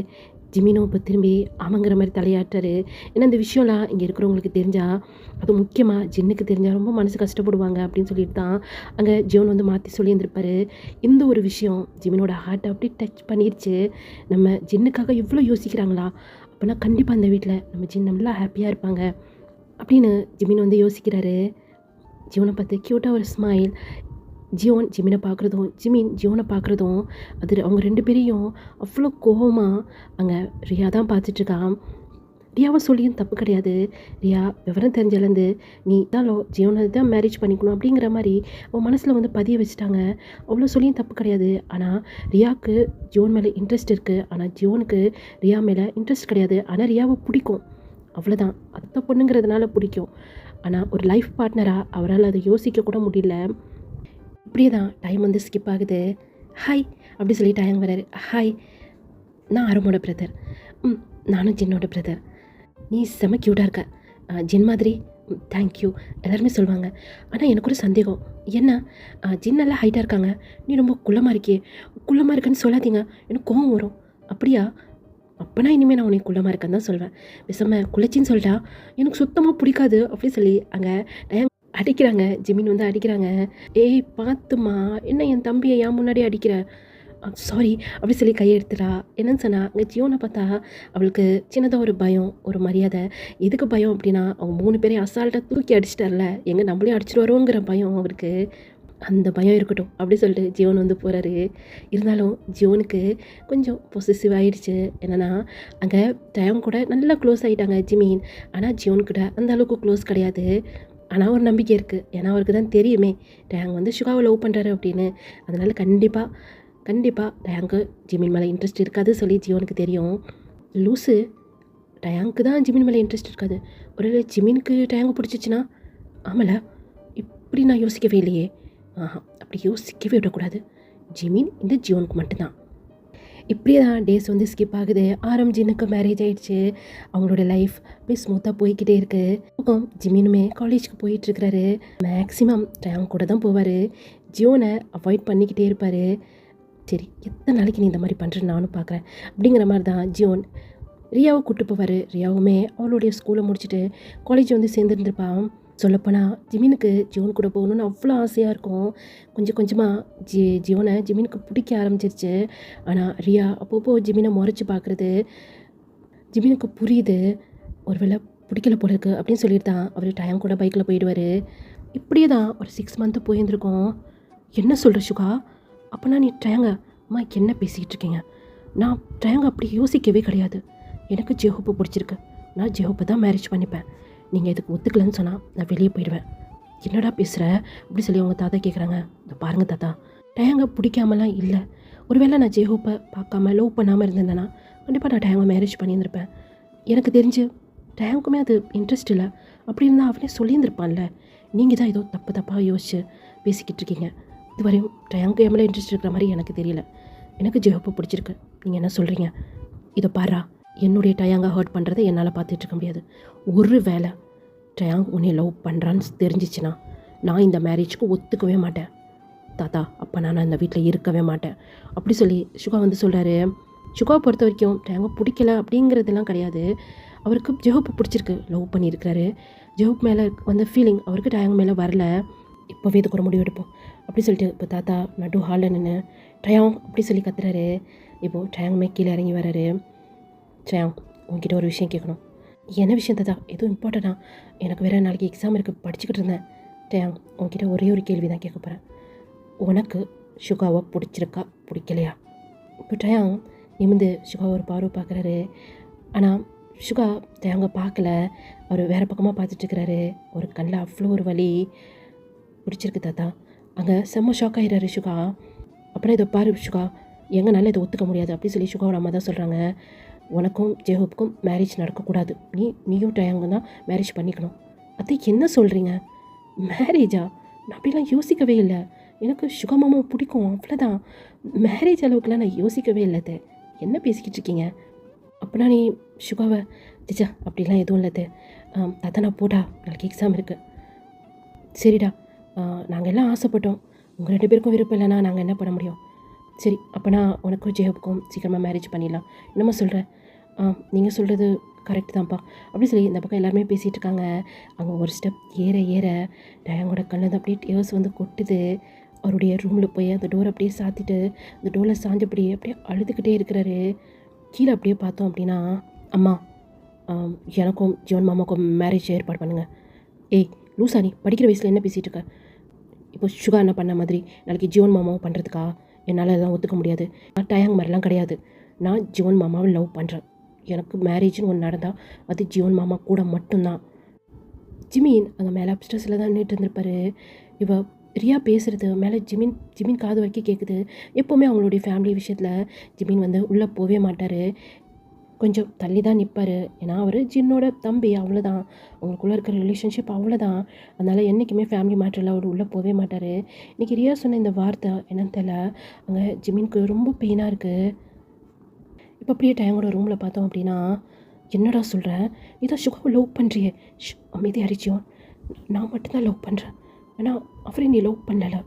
ஜிமினும் இப்போ திரும்பி ஆமாங்கிற மாதிரி தலையாட்டுறாரு. ஏன்னா இந்த விஷயம்லாம் இங்கே இருக்கிறவங்களுக்கு தெரிஞ்சால், அது முக்கியமாக ஜின்னுக்கு தெரிஞ்சால் ரொம்ப மனசு கஷ்டப்படுவாங்க அப்படின்னு சொல்லிட்டு தான் அங்கே ஜியோன் வந்து மாற்றி சொல்லியிருந்திருப்பாரு. இந்த ஒரு விஷயம் ஜிமினோட ஹார்ட்டை அப்படி டச் பண்ணிடுச்சு. நம்ம ஜின்னுக்காக இவ்வளோ யோசிக்கிறாங்களா, அப்போனா கண்டிப்பாக அந்த வீட்டில் நம்ம ஜின் நல்லா ஹாப்பியாக இருப்பாங்க அப்படின்னு ஜிமின் வந்து யோசிக்கிறாரு. ஜியோனை பார்த்து க்யூட்டாக ஒரு ஸ்மைல். ஜியோன் ஜிமினை பார்க்குறதும் ஜிமின் ஜியோனை பார்க்குறதும் அது அவங்க 2 பேரையும் அவ்வளோ கோபமாக அங்கே ரியா தான் பார்த்துட்ருக்கான். ரியாவை சொல்லியும் தப்பு கிடையாது. ரியா விவரம் தெரிஞ்சலேருந்து நீ தான் ஜியோனை தான் மேரேஜ் பண்ணிக்கணும் அப்படிங்கிற மாதிரி அவன் மனசில் வந்து பதிய வச்சுட்டாங்க. அவ்வளோ சொல்லியும் தப்பு கிடையாது. ஆனால் ரியாவுக்கு ஜியோன் மேலே இன்ட்ரெஸ்ட் இருக்குது. ஆனால் ஜியோனுக்கு ரியா மேலே இன்ட்ரெஸ்ட் கிடையாது. ஆனால் ரியாவை பிடிக்கும், அவ்வளோதான். அத்தை பொண்ணுங்கிறதுனால பிடிக்கும். ஆனால் ஒரு லைஃப் பார்ட்னராக அவரால் அதை யோசிக்க கூட முடியல. இப்படியே தான் டைம் வந்து ஸ்கிப் ஆகுது. ஹாய் அப்படி சொல்லி டைம் வராரு. ஹாய், நான் அருமோட பிரதர். நானும் ஜின்னோட பிரதர். நீ செம க்யூட்டாக இருக்க, ஜின் மாதிரி. தேங்க்யூ எல்லாருமே சொல்லுவாங்க. ஆனால் எனக்கு ஒரு சந்தேகம். என்ன, ஜின் நல்லா ஹைட்டாக இருக்காங்க, நீ ரொம்ப குள்ளமாக இருக்கியே. குள்ளமாக இருக்கன்னு சொல்லாதீங்க, எனக்கு கோவம் வரும். அப்படியா? அப்போனா இனிமேல் நான் உனக்கு குள்ளமாக இருக்கேன்னு தான் சொல்வேன். பேசாமல் குள்ளச்சின்னு சொல்லிட்டா எனக்கு சுத்தமாக பிடிக்காது அப்படி சொல்லி அங்கே டைம் அடிக்கிறாங்க. ஜிமின் வந்து அடிக்கிறாங்க. ஏய் பார்த்துமா, என்ன என் தம்பியை ஏன் முன்னாடி அடிக்கிற? சாரி அப்படி சொல்லி கையை எடுத்துடா. என்னன்னு சொன்னால் அங்கே ஜியோனை பார்த்தா அவளுக்கு சின்னதாக ஒரு பயம், ஒரு மரியாதை. எதுக்கு பயம் அப்படின்னா, அவங்க 3 பேரையும் அசால்ட்டாக தூக்கி அடிச்சிட்டார்ல, எங்கே நம்மளையும் அடிச்சிட்டு பயம் அவருக்கு. அந்த பயம் இருக்கட்டும் அப்படி சொல்லிட்டு ஜியோன் வந்து போகிறாரு. இருந்தாலும் ஜியோனுக்கு கொஞ்சம் பொசசிவ் ஆகிடுச்சு. என்னென்னா அங்கே டைம் கூட நல்லா க்ளோஸ் ஆகிட்டாங்க ஜிமின். ஆனால் ஜியோனுக்கிட்ட அந்த அளவுக்கு க்ளோஸ் கிடையாது. ஆனால் ஒரு நம்பிக்கை இருக்குது. ஏன்னா அவருக்கு தான் தெரியுமே டேங் வந்து ஷுகாவை லவ் பண்ணுறாரு அப்படின்னு. அதனால் கண்டிப்பாக டேங்கு ஜிமின் மேலே இன்ட்ரெஸ்ட் இருக்காது சொல்லி ஜியோனுக்கு தெரியும். லூஸு, டயாங்க்கு தான் ஜிமின் மேலே இன்ட்ரெஸ்ட் இருக்காது. ஒருவேளை ஜிமினுக்கு டயாங்க பிடிச்சிச்சுன்னா? ஆமால, இப்படி நான் யோசிக்கவே இல்லையே. அப்படி யோசிக்கவே விடக்கூடாது. ஜிமின் இந்த ஜியோனுக்கு மட்டும்தான். இப்படியே தான் டேஸ் வந்து ஸ்கிப் ஆகுது. ஜின்னுக்கு மேரேஜ் ஆகிடுச்சு. அவங்களோட லைஃப் அப்படியே ஸ்மூத்தாக போய்கிட்டே இருக்குது. ஜிமினுமே காலேஜுக்கு போயிட்டுருக்கிறாரு. மேக்ஸிமம் டயாங் கூட தான் போவார். ஜியோனை அவாய்ட் பண்ணிக்கிட்டே இருப்பார். சரி, எத்தனை நாளைக்கு நீ இந்த மாதிரி பண்ணுறேன்னு நானும் பார்க்குறேன் அப்படிங்கிற மாதிரி தான் ஜியோன் ரியாவை கூப்பிட்டு போவார். ரியாவுமே அவளுடைய ஸ்கூலை முடிச்சுட்டு காலேஜ் வந்து சேர்ந்துருந்துருப்பான். சொல்லப்போனால் ஜிமினுக்கு ஜியோன் கூட போகணுன்னு அவ்வளோ ஆசையாக இருக்கும். கொஞ்சம் கொஞ்சமாக ஜியோனை ஜிமினுக்கு பிடிக்க ஆரம்பிச்சிருச்சு. ஆனால் ரியா அப்பப்போ ஜிமினை முறைச்சி பார்க்குறது ஜிமினுக்கு புரியுது. ஒருவேளை பிடிக்கல போல இருக்குது அப்படின்னு சொல்லிட்டு தான் அவர் டயம் கூட பைக்கில் போயிடுவார். இப்படியே தான் ஒரு 6 மந்த்து போயிருந்துருக்கோம். என்ன சொல்கிற சுகா? அப்போனா நீ டயங்க அம்மா என்ன பேசிக்கிட்டு இருக்கீங்க? நான் டயங்க அப்படி யோசிக்கவே கிடையாது. எனக்கு ஜெஹோப்பை பிடிச்சிருக்கு. நான் ஜெஹோப்பை தான் மேரேஜ் பண்ணிப்பேன். நீங்கள் இதுக்கு ஒத்துக்கலன்னு சொன்னால் நான் வெளியே போயிடுவேன். என்னடா பேசுகிற அப்படி சொல்லி அவங்க தாத்தா கேட்குறாங்க. இந்த பாருங்கள் தாத்தா, டயங்க பிடிக்காமலாம் இல்லை. ஒருவேளை நான் ஜெஹோப்பை பார்க்காம லவ் பண்ணாமல் இருந்திருந்தேன்னா கண்டிப்பாக நான் டயங்க மேரேஜ் பண்ணியிருந்திருப்பேன். எனக்கு தெரிஞ்சு டயங்குமே அது இன்ட்ரெஸ்ட் இல்லை. அப்படி இருந்தால் அவனே சொல்லியிருந்திருப்பான்ல. நீங்கள் தான் ஏதோ தப்பாக யோசிச்சு பேசிக்கிட்டு இருக்கீங்க. இதுவரையும் டயங்கு எம்எல்ஏ இன்ட்ரெஸ்ட் இருக்கிற மாதிரி எனக்கு தெரியல. எனக்கு ஜெஹோப்பை பிடிச்சிருக்கு. நீங்கள் என்ன சொல்கிறீங்க? இதை பாரா, என்னுடைய டயாங்கை ஹர்ட் பண்ணுறதை என்னால் பார்த்துட்டு இருக்க முடியாது. ஒரு வேளை டயாங் உன்னை லவ் பண்ணுறான்னு தெரிஞ்சிச்சுன்னா நான் இந்த மேரேஜுக்கு ஒத்துக்கவே மாட்டேன் தாத்தா. அப்போ நான் இந்த வீட்டில் இருக்கவே மாட்டேன் அப்படி சொல்லி சுகா வந்து சொல்கிறாரு. சுகாவை பொறுத்த வரைக்கும் டயாங்கை பிடிக்கல அப்படிங்கிறதெல்லாம் கிடையாது. அவருக்கு ஜெஹோப்பை பிடிச்சிருக்கு, லவ் பண்ணியிருக்கிறாரு. ஜெஹோப் மேலே வந்த ஃபீலிங் அவருக்கு டயாங் மேலே வரல. இப்போவே இதுக்கு ஒரு முடிவு எடுப்போம் அப்படி சொல்லிட்டு இப்போ தாத்தா நடு ஹாலில் நின்று டயாங் அப்படி சொல்லி கத்துறாரு. இப்போது டயாங்குமே கீழே இறங்கி வராரு. டயாங், உங்ககிட்ட ஒரு விஷயம் கேட்கணும். என்ன விஷயம் தாத்தா? எதுவும் இம்பார்ட்டண்டா? எனக்கு வேறு நாளைக்கு எக்ஸாம் இருக்குது, படிச்சுக்கிட்டு இருந்தேன். டயாங், உங்ககிட்ட ஒரே ஒரு கேள்வி தான் கேட்க போகிறேன். உனக்கு சுகாவை பிடிச்சிருக்கா பிடிக்கலையா? இப்போ டயாங் நிமிந்து சுகாவை ஒரு பார்வை பார்க்குறாரு. ஆனால் சுகா டயாங்கை பார்க்கல. அவர் வேறு பக்கமாக பார்த்துட்ருக்கிறாரு. ஒரு கண்ணில் அவ்வளோ ஒரு வலி. பிடிச்சிருக்கு தாத்தா. அங்கே செம்ம ஷாக் ஆகிடுறாரு சுகா. அப்படின்னா இதை பாரு சுகா, எங்கனால இதை ஒத்துக்க முடியாது அப்படி சொல்லி சுகாவோட அம்மா தான் சொல்கிறாங்க. உனக்கும் ஜெஹோப்புக்கும் மேரேஜ் நடக்கக்கூடாது. நீயும் டயாங்கும் தான் மேரேஜ் பண்ணிக்கணும். அது என்ன சொல்கிறீங்க? மேரேஜா? நான் அப்படிலாம் யோசிக்கவே இல்லை. எனக்கு சுகா மாமா பிடிக்கும், அவ்வளோதான். மேரேஜ் அளவுக்குலாம் நான் யோசிக்கவே இல்லை. என்ன பேசிக்கிட்டு இருக்கீங்க? அப்படின்னா நீ சுகாவை திச்சா அப்படிலாம் எதுவும் இல்லை. தாத்தா நான் போடா, நாளைக்கு எக்ஸாம் இருக்குது. சரிடா, நாங்கள் எல்லாம் ஆசைப்பட்டோம். உங்கள் 2 பேருக்கும் விருப்பம் இல்லைன்னா நாங்கள் என்ன பண்ண முடியும்? சரி, அப்போனா உனக்கும் ஜெஹோப்புக்கும் சீக்கிரமாக மேரேஜ் பண்ணிடலாம். என்னம்மா சொல்கிறேன்? நீங்கள் சொல்கிறது கரெக்ட் தான்ப்பா அப்படி சொல்லி இந்த பக்கம் எல்லாருமே பேசிகிட்டு இருக்காங்க. அவங்க ஒரு ஸ்டெப் ஏற டயாங்கோட கண்ணில் அப்படியே டேர்ஸ் வந்து கொட்டுது. அவருடைய ரூமில் போய் அந்த டோரை அப்படியே சாத்திட்டு அந்த டோரில் சாஞ்சபடி அப்படியே அழுதுகிட்டே இருக்கிறாரு. கீழே அப்படியே பார்த்தோம் அப்படின்னா, அம்மா எனக்கும் ஜியோன் மாமாவுக்கும் மேரேஜ் ஏற்பாடு பண்ணுங்கள். ஏய் லூசா, நீ படிக்கிற வயசில் என்ன பேசிகிட்டு இருக்க? இப்போ சுகா என்ன பண்ண மாதிரி நாளைக்கு ஜியோன் மாமாவும் பண்ணுறதுக்கா? என்னால் அதெல்லாம் ஒத்துக்க முடியாது. நான் டயாங் மாதிரிலாம் கிடையாது. நான் ஜியோன் மாமாவை லவ் பண்ணுறேன். எனக்கு மேரேஜ்னு ஒன்று நடந்தால் அது ஜியோன் மாமா கூட மட்டும்தான். ஜிமின் அங்கே மேலே அப்ஸ்டர்ஸில் தான் நின்றுட்டு இருந்திருப்பாரு. இவ ரியா பேசுகிறது மேலே ஜிமின் காது வரைக்கும் கேட்குது. எப்போவுமே அவங்களுடைய ஃபேமிலி விஷயத்தில் ஜிமின் வந்து உள்ளே போகவே மாட்டார். கொஞ்சம் தள்ளி தான் நிற்பார். ஏன்னா அவர் ஜின்னோட தம்பி, அவ்வளோதான். அவங்களுக்குள்ளே இருக்கிற ரிலேஷன்ஷிப் அவ்வளோதான். அதனால் என்றைக்குமே ஃபேமிலி மேட்டரில் அவர் உள்ளே போகவே மாட்டார். இன்றைக்கி ரியா சொன்ன இந்த வார்த்தை என்னன்னு தெரியல, அங்கே ஜிமினுக்கு ரொம்ப பெயினாக இருக்குது. இப்போ அப்படியே டயாங்கோட ரூமில் பார்த்தோம் அப்படின்னா, என்னடா சொல்கிறேன்? இதான் சுகாவை லவ் பண்ணுறியே. அமைதி அரிச்சியோன், நான் மட்டும்தான் லவ் பண்ணுறேன். ஆனால் அவரே நீ லவ் பண்ணலை,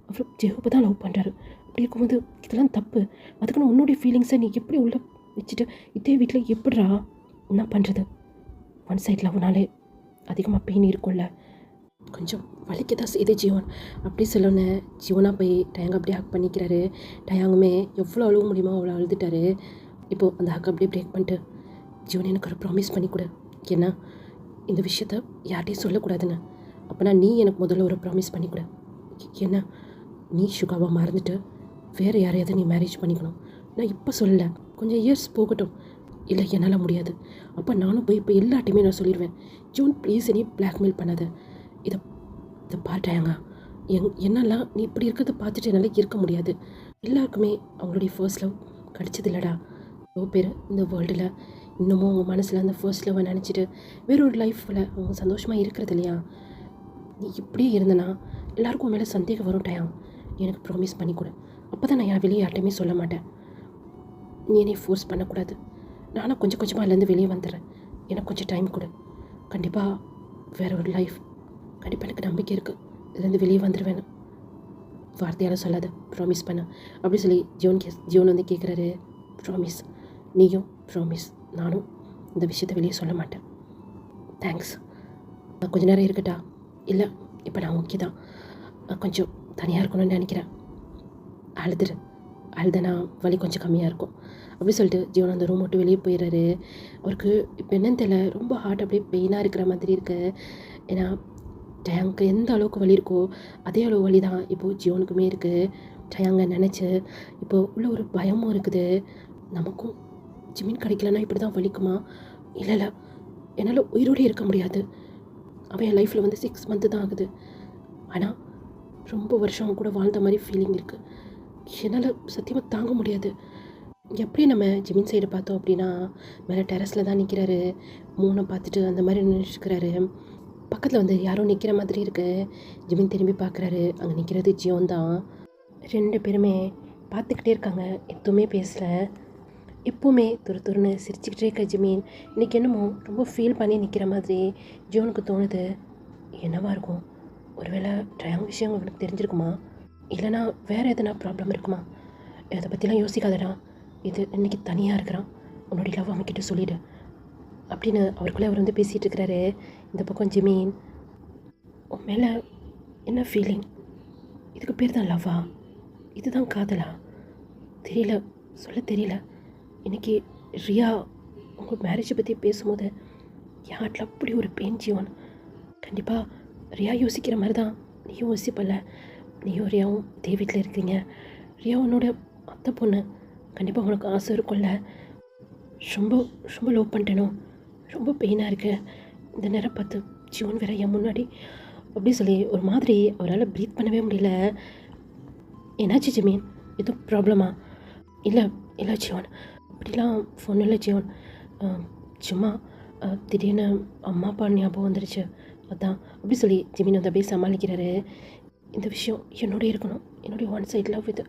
அவர் ஜெஹோப்பை தான் லவ் பண்ணுறாரு. அப்படி இருக்கும்போது இதெல்லாம் தப்பு. அதுக்குன்னு உன்னுடைய ஃபீலிங்ஸை நீ எப்படி உள்ள வச்சுட்டு இதே வீட்டில் எப்படிரா என்ன பண்ணுறது? ஒன் சைட் லவ்னாலே அதிகமாக பெயின் இருக்கும்ல, கொஞ்சம் வலிக்க தான் செய்து ஜியோன் அப்படி சொல்லணுன்னு ஜியோனாக போய் டயாங்க அப்படியே ஹக் பண்ணிக்கிறாரு. டயாங்குமே எவ்வளோ அழுவ முடியுமோ அவ்வளோ அழுதுட்டாரு. இப்போது அந்த ஹக் அப்படியே பிரேக் பண்ணிட்டு, ஜியோன் எனக்கு ஒரு ப்ராமிஸ் பண்ணி கொடு, ஏன்னா இந்த விஷயத்த யார்கிட்டையும் சொல்லக்கூடாதுன்னு. அப்போனா நீ எனக்கு முதல்ல ஒரு ப்ராமிஸ் பண்ணி கொடு. என்ன, நீ சுகாவை மறந்துட்டு வேறு யாரையாவது நீ மேரேஜ் பண்ணிக்கணும். நான் இப்போ சொல்லலை, கொஞ்சம் இயர்ஸ் போகட்டும். இல்லை என்னால் முடியாது. அப்போ நானும் போய் இப்போ எல்லாட்டையுமே நான் சொல்லிடுவேன். ஜூன் ப்ளீஸ் நீ பிளாக்மெயில் பண்ணாத. இதை பார்த்தாங்க என்னெல்லாம் நீ இப்படி இருக்கிறத பார்த்துட்டு என்னால் இருக்க முடியாது. எல்லாருக்குமே அவங்களுடைய ஃபர்ஸ்ட் லவ் கிடச்சது இல்லைடா. எவ்வளோ பேர் இந்த வேர்ல்டில் இன்னமும் அவங்க மனசில் அந்த ஃபர்ஸ்ட் லவ்வை நினச்சிட்டு வேற ஒரு லைஃப்பில் அவங்க சந்தோஷமாக இருக்கிறது இல்லையா? நீ இப்படியே இருந்தனா எல்லாருக்கும் மேலே சந்தேகம் வரும் டயம். எனக்கு ப்ராமிஸ் பண்ணி கொடு. அப்போ தான் நான் வெளியே யார்ட்டையுமே சொல்ல மாட்டேன். நீ என்னை ஃபோர்ஸ் பண்ணக்கூடாது. நானும் கொஞ்சம் கொஞ்சமாக இதுலேருந்து வெளியே வந்துடுறேன். எனக்கு கொஞ்சம் டைம் கொடு. கண்டிப்பாக வேற ஒரு லைஃப், கண்டிப்பாக எனக்கு நம்பிக்கை இருக்குது. இதுலேருந்து வெளியே வந்துடுவேன்னு வார்த்தையால் சொல்லாத, ப்ராமிஸ் பண்ண அப்படி சொல்லி ஜியோன் வந்து கேட்குறாரு. ப்ராமிஸ்? நீயும் ப்ராமிஸ்? நானும் இந்த விஷயத்தை வெளியே சொல்ல மாட்டேன். தேங்க்ஸ். கொஞ்ச நேரம் இருக்கட்டா? இல்லை, இப்போ நான் ஓகே தான். கொஞ்சம் தனியாக இருக்கணும்னு நினைக்கிறேன். அழுதுனா வலி கொஞ்சம் கம்மியாக இருக்கும் அப்படி சொல்லிட்டு ஜியோன் அந்த ரூம் விட்டு வெளியே போயிடுறாரு. அவருக்கு இப்போ என்னன்னு தெரியல, ரொம்ப ஹார்ட் அப்படியே பெயினாக இருக்கிற மாதிரி இருக்குது. ஏன்னா டயாங்க்கு எந்த அளவுக்கு வலி இருக்கோ அதே அளவு வலி தான் இப்போது ஜியோனுக்குமே இருக்குது. டயாங்க நினச்சி இப்போது உள்ள ஒரு பயமும் இருக்குது. நமக்கும் ஜிமின் கிடைக்கலன்னா இப்படி தான் வலிக்குமா? இல்லை, என்னால் உயிரோடு இருக்க முடியாது. அவன் என் லைஃப்பில் வந்து 6 மந்த்து தான் ஆகுது. ஆனால் ரொம்ப வருஷம் கூட வாழ்ந்த மாதிரி ஃபீலிங் இருக்குது. என்னால் சத்தியமாக தாங்க முடியாது. எப்படி நம்ம ஜிமின் சைடு பார்த்தோம் அப்படின்னா மேலே டெரஸில் தான் நிற்கிறாரு. மூணை பார்த்துட்டு அந்த மாதிரி நின்றுக்கிறாரு. பக்கத்தில் வந்து யாரோ நிற்கிற மாதிரி இருக்குது. ஜிமின் திரும்பி பார்க்குறாரு. அங்கே நிற்கிறது ஜியோன் தான். 2 பேருமே பார்த்துக்கிட்டே இருக்காங்க, எதுவுமே பேசலை. எப்போவுமே துருன்னு சிரிச்சுக்கிட்டே இருக்க ஜிமின் இன்றைக்கி என்னமோ ரொம்ப ஃபீல் பண்ணி நிற்கிற மாதிரி ஜியோனுக்கு தோணுது. என்னவா இருக்கும்? ஒருவேளை டயாங் விஷயம் அவனுக்கு தெரிஞ்சிருக்குமா? இல்லைனா வேறு எதனா ப்ராப்ளம் இருக்குமா? அதை பற்றிலாம் யோசிக்காதடா. இது இன்றைக்கி தனியாக இருக்கிறான். உன்னுடைய லவ் அவன்கிட்ட சொல்லிவிடு அப்படின்னு அவருக்குள்ளே அவர் வந்து பேசிகிட்டு இருக்கிறாரு. இந்த பக்கம் ஜிமின், உன் மேலே என்ன ஃபீலிங்? இதுக்கு பேர் தான் லவ்வா? இதுதான் காதலா? தெரியல, சொல்ல தெரியல. இன்றைக்கி ரியா உங்கள் மேரேஜை பற்றி பேசும்போது என் ஹார்ட்டில் அப்படி ஒரு பெயின் ஜீவன். கண்டிப்பாக ரியா யோசிக்கிற மாதிரி தான் நீயும் யோசிப்பல்ல. நீயும் ரியாவும் இதே வீட்டில் இருக்கிறீங்க. ரியா உன்னோட அத்தை பொண்ணு. கண்டிப்பாக உனக்கு ஆசை இருக்கும்ல. ரொம்ப ரொம்ப லவ் பண்ணிட்டேனோ, ரொம்ப பெயினாக இருக்கு. இந்த நேரம் பார்த்து ஜீவன் வேற என் முன்னாடி அப்படி சொல்லி ஒரு மாதிரி அவரால் ப்ரீத் பண்ணவே முடியல. என்னாச்சு ஜிமின்? எதுவும் ப்ராப்ளமா? இல்லை ஜீவன், அப்படிலாம் ஃபோன் இல்லை ஜீவன். சும்மா திடீர்னு அம்மா அப்பா ஞாபகம் வந்துடுச்சு, அதான் அப்படி சொல்லி ஜிமின் வந்து அப்படியே சமாளிக்கிறாரு. இந்த விஷயம் என்னோட இருக்கணும், என்னுடைய ஒன் சைட் லவ் இது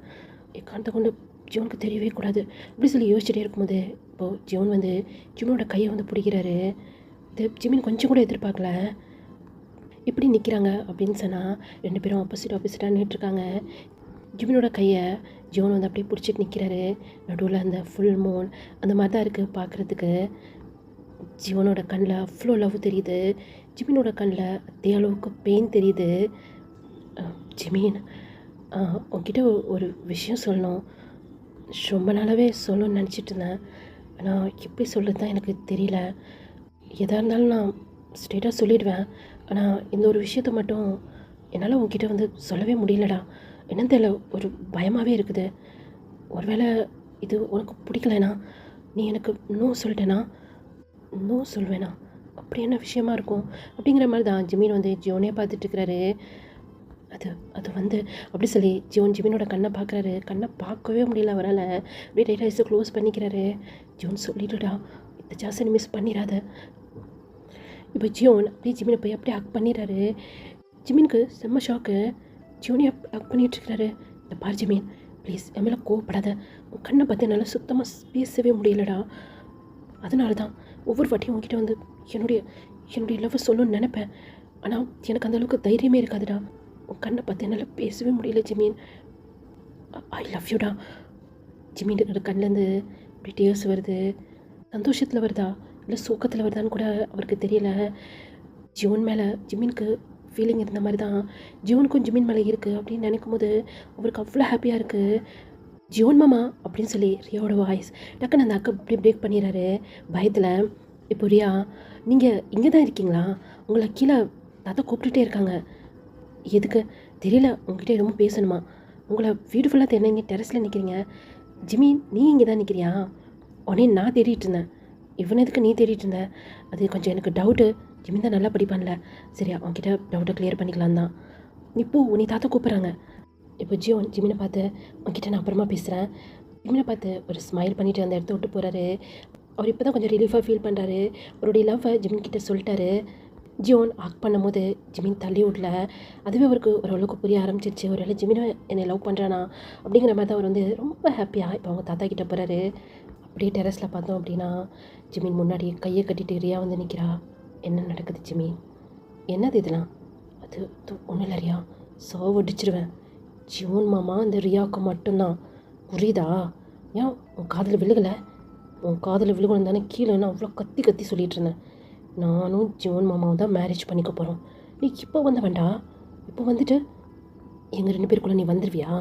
எக்காரணத்தை கொண்டு ஜீவனுக்கு தெரியவே கூடாது அப்படி சொல்லி யோசிச்சுட்டே இருக்கும்போது இப்போது ஜீவன் வந்து ஜிமினோட கையை வந்து பிடிக்கிறாரு. இது ஜிமின் கொஞ்சம் கூட எதிர்பார்க்கல. இப்படி நிற்கிறாங்க அப்படின்னு சொன்னால் 2 பேரும் ஆப்போசிட்டாக நின்றுட்டுருக்காங்க. ஜிமினோட கையை ஜீவன் வந்து அப்படியே பிடிச்சிட்டு நிற்கிறாரு. நடுவில் அந்த ஃபுல் மூன் அந்த மாதிரி தான் இருக்குது பார்க்குறதுக்கு. ஜீவனோட கண்ணில் அவ்வளோ லவ் தெரியுது. ஜிமினோட கண்ணில் அதே அளவுக்கு பெயின் தெரியுது. ஜிமின், உங்ககிட்ட ஒரு விஷயம் சொல்லணும். ரொம்ப நாளாகவே சொல்லணும்னு நினச்சிட்டு இருந்தேன். ஆனால் எப்படி சொல்கிறது தான் எனக்கு தெரியல. எதாக இருந்தாலும் நான் ஸ்ட்ரெயிட்டாக சொல்லிடுவேன். ஆனால் இந்த ஒரு விஷயத்த மட்டும் என்னால் உங்ககிட்ட வந்து சொல்லவே முடியலடா. என்னன்னு தெரியல, ஒரு பயமாகவே இருக்குது. ஒருவேளை இது உனக்கு பிடிக்கலைனா நீ எனக்கு நோ சொல்லிட்டேனா? நோ சொல்வேனா? அப்படி என்ன விஷயமா இருக்கும் அப்படிங்கிற மாதிரி தான் ஜிமின் வந்து ஜியோனே பார்த்துட்ருக்கிறாரு. அது வந்து அப்படி சொல்லி ஜிமினோட கண்ணை பார்க்குறாரு. கண்ணை பார்க்கவே முடியல அவரால். அப்படியே டைட் ஐஸை க்ளோஸ் பண்ணிக்கிறாரு. ஜியோன் சொல்லிடுடா, இந்த சான்ஸை நீ மிஸ் பண்ணிடாத. இப்போ ஜியோன் அப்படியே ஜிமினை போய் அப்படியே ஹக் பண்ணிடுறாரு. ஜிமினுக்கு செம்ம ஷாக்கு. ஜியோனே ஹக் பண்ணிகிட்ருக்கிறாரு. இந்த பார் ஜிமின், ப்ளீஸ் என் மேலே கோவப்படாத. உன் கண்ணை பார்த்து என்னால் சுத்தமாக பேசவே முடியலடா. அதனால தான் ஒவ்வொரு வாட்டியும் உங்ககிட்ட வந்து என்னுடைய லவ் சொல்லணும்னு நினைப்பேன். ஆனால் எனக்கு அந்தளவுக்கு தைரியமே இருக்காதுடா. உன் கண்ணை பார்த்து என்னால் பேசவே முடியல ஜிமின். I love யூடா. ஜிமினோட கண்ணிலேருந்து இப்படி டேர்ஸ் வருது. சந்தோஷத்தில் வருதா இல்லை சோக்கத்தில் வருதான்னு கூட அவருக்கு தெரியல. ஜியோன் மேலே ஜிமினுக்கு ஃபீலிங் இருந்த மாதிரி தான் ஜியோனுக்கும் ஜிமின் மேலே இருக்குது அப்படின்னு நினைக்கும் போது அவருக்கு அவ்வளோ ஹாப்பியாக இருக்குது. ஜியோன் மாமா அப்படின்னு சொல்லி ரியாவோட வாய்ஸ் டக்குன்னு அந்த அக்கா இப்படி பிரேக் பண்ணிடுறாரு பயத்தில். இப்போ ரியா, நீங்கள் இங்கே தான் இருக்கீங்களா? உங்களை கீழே தாத்தா கூப்பிட்டுட்டே இருக்காங்க. எதுக்கு தெரியல, உங்ககிட்ட ரொம்ப பேசணுமா? உங்களை வீடு ஃபுல்லாக தெரிஞ்சீங்க, டெரஸில் நிற்கிறீங்க. ஜிமின், நீ இங்கே தான் நிற்கிறியா? உடனே நான் தேடிட்டு இருந்தேன். இவனை எதுக்கு நீ தேடிட்டு இருந்த? அது கொஞ்சம் எனக்கு டவுட்டு. ஜிமின் தான் நல்லா படிப்பான்ல, சரியா அவன்கிட்ட டவுட்டை கிளியர் பண்ணிக்கலாம் தான். நீ தாத்தா கூப்பிட்றாங்க. இப்போ ஜிமினை பார்த்து உங்ககிட்ட நான் அப்புறமா பேசுகிறேன். ஜிமினை பார்த்து ஒரு ஸ்மைல் பண்ணிவிட்டு அந்த இடத்த விட்டு போகிறாரு. அவர் இப்போ தான் கொஞ்சம் ரிலீஃபாக ஃபீல் பண்ணுறாரு. அவருடைய லவ்வை ஜிமின் கிட்ட சொல்லிட்டாரு. ஜியோன் ஹக் பண்ணும்போது ஜிமின் தள்ளி விடல. அதுவே அவருக்கு ஓரளவுக்கு புரிய ஆரம்பிச்சிருச்சு. ஒரு வேளை ஜிமினை என்னை லவ் பண்ணுறானா அப்படிங்கிற மாதிரி தான் அவர் வந்து ரொம்ப ஹாப்பியாக இப்போ அவங்க தாத்தா கிட்ட போகிறாரு. அப்படியே டெரஸில் பார்த்தோம் அப்படின்னா ஜிமின் முன்னாடி கையை கட்டிட்டு ரியா வந்து நிற்கிறா. என்ன நடக்குது ஜிமின்? என்னது இதெல்லாம்? அது ஒன்றும் இல்லை ரியா, சாவடிச்சிருவேன். ஜியோன் மாமா இந்த ரியாவுக்கு மட்டும்தான், புரியுதா? ஏன் உன் காதில் விழுகலை? உன் காதில் விழுகணும் தானே கீழே நான் அவ்வளோ கத்தி கத்தி சொல்லிகிட்டு இருந்தேன். நானும் ஜியோன் மாமாவும் தான் மேரேஜ் பண்ணிக்க போகிறோம். நீ இப்போ வந்த வேண்டாம், இப்போ வந்துட்டு எங்கள் 2 பேருக்குள்ளே நீ வந்துடுவியா?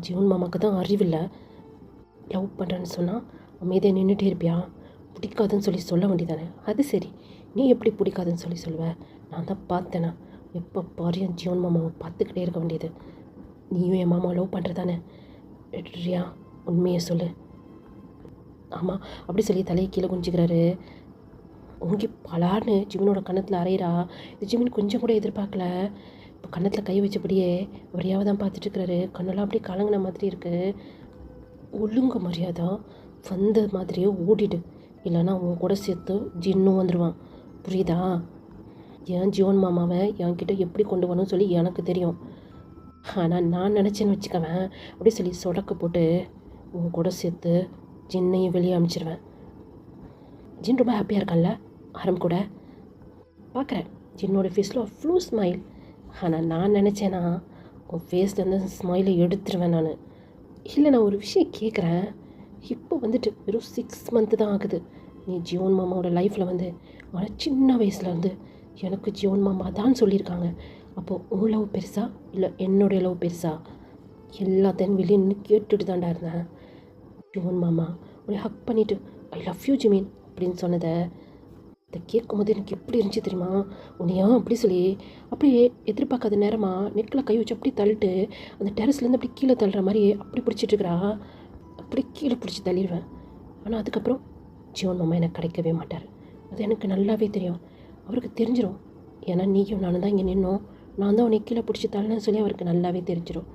ஜியோன் மாமாவுக்கு தான் அறிவில்லை. லவ் பண்ணுறேன்னு சொன்னால் அமைதியாக நின்றுட்டே இருப்பியா? பிடிக்காதுன்னு சொல்லி சொல்ல வேண்டியதானே? அது சரி, நீ எப்படி பிடிக்காதுன்னு சொல்லி சொல்லுவேன்? நான் தான் பார்த்தேனா, எப்போ பாரு என் ஜியோன் மாமாவை பார்த்துக்கிட்டே இருக்க வேண்டியது. நீயும் என் மாமா லவ் பண்ணுறதானே? ரியா, உண்மையை சொல்லு. ஆமாம், அப்படி சொல்லி தலையை கீழே குஞ்சிக்கிறாரு. உங்கி பலார்னு ஜிமினோட கன்னத்தில் அரைகிறா. இது ஜிமின் கொஞ்சம் கூட எதிர்பார்க்கல. இப்போ கன்னத்தில் கை வச்சபடியே வரியாவை தான் பார்த்துட்ருக்கிறாரு. கண்ணெல்லாம் அப்படியே கலங்கின மாதிரி இருக்குது. ஒழுங்கு மரியாதை வந்த மாதிரியே ஓடிடு, இல்லைன்னா உன் கூட சேர்த்து ஜின்னும் வந்துடுவான், புரியுதா? ஏன் ஜியோன் மாமாவை என்கிட்ட எப்படி கொண்டு வரணும்னு சொல்லி எனக்கு தெரியும். ஆனால் நான் நினச்சேன்னு வச்சுக்கவேன், அப்படி சொல்லி சொடக்க போட்டு உன் கூட சேர்த்து ஜின்னையும் வெளியே அனுப்பிச்சிடுவேன். ஜின் ரொம்ப ஹாப்பியாக இருக்கான்ல ஆரம் கூட பார்க்குறேன். ஜின்னோட ஃபேஸில் அவ்வளோ ஸ்மைல். ஆனால் நான் நினச்சேன்னா உன் ஃபேஸ்லேருந்து ஸ்மைலை எடுத்துருவேன் நான். இல்லை, நான் ஒரு விஷயம் கேட்குறேன். இப்போ வந்துட்டு வெறும் 6 மந்த்து தான் ஆகுது நீ ஜியோன் மாமாவோட லைஃப்பில் வந்து. ஆனால் சின்ன வயசில் வந்து எனக்கு ஜியோன் மாமா தான் சொல்லியிருக்காங்க. அப்போது உன் லவ் பெருசா இல்லை என்னுடைய லவ் பெருசா? எல்லாத்தையும் வெளியே நின்று கேட்டுட்டு தாண்டா இருந்தேன். ஜியோன் மாமா உன்னை ஹக் பண்ணிவிட்டு ஐ லவ் யூ ஜிமின் அப்படின்னு சொன்னதை இதை கேட்கும்போது எனக்கு எப்படி இருந்துச்சு தெரியுமா? உன்னையா அப்படி சொல்லி அப்படியே எதிர்பார்க்காத நேரமாக நெக்கில் கை வச்சு அப்படி தள்ளிட்டு அந்த டெரஸ்லேருந்து அப்படி கீழே தள்ளுற மாதிரி அப்படி பிடிச்சிட்ருக்கிறா. அப்படி கீழே பிடிச்சி தள்ளிடுவேன். ஆனால் அதுக்கப்புறம் ஜியோன் மாமா எனக்கு கிடைக்கவே மாட்டார். அது எனக்கு நல்லாவே தெரியும். அவருக்கு தெரிஞ்சிடும். ஏன்னா நீயும் நானும் தான் இங்கே நின்னோம், நான் தான் உன்னை கீழே பிடிச்சி தள்ளேன்னு சொல்லி அவருக்கு நல்லாவே தெரிஞ்சிடும்.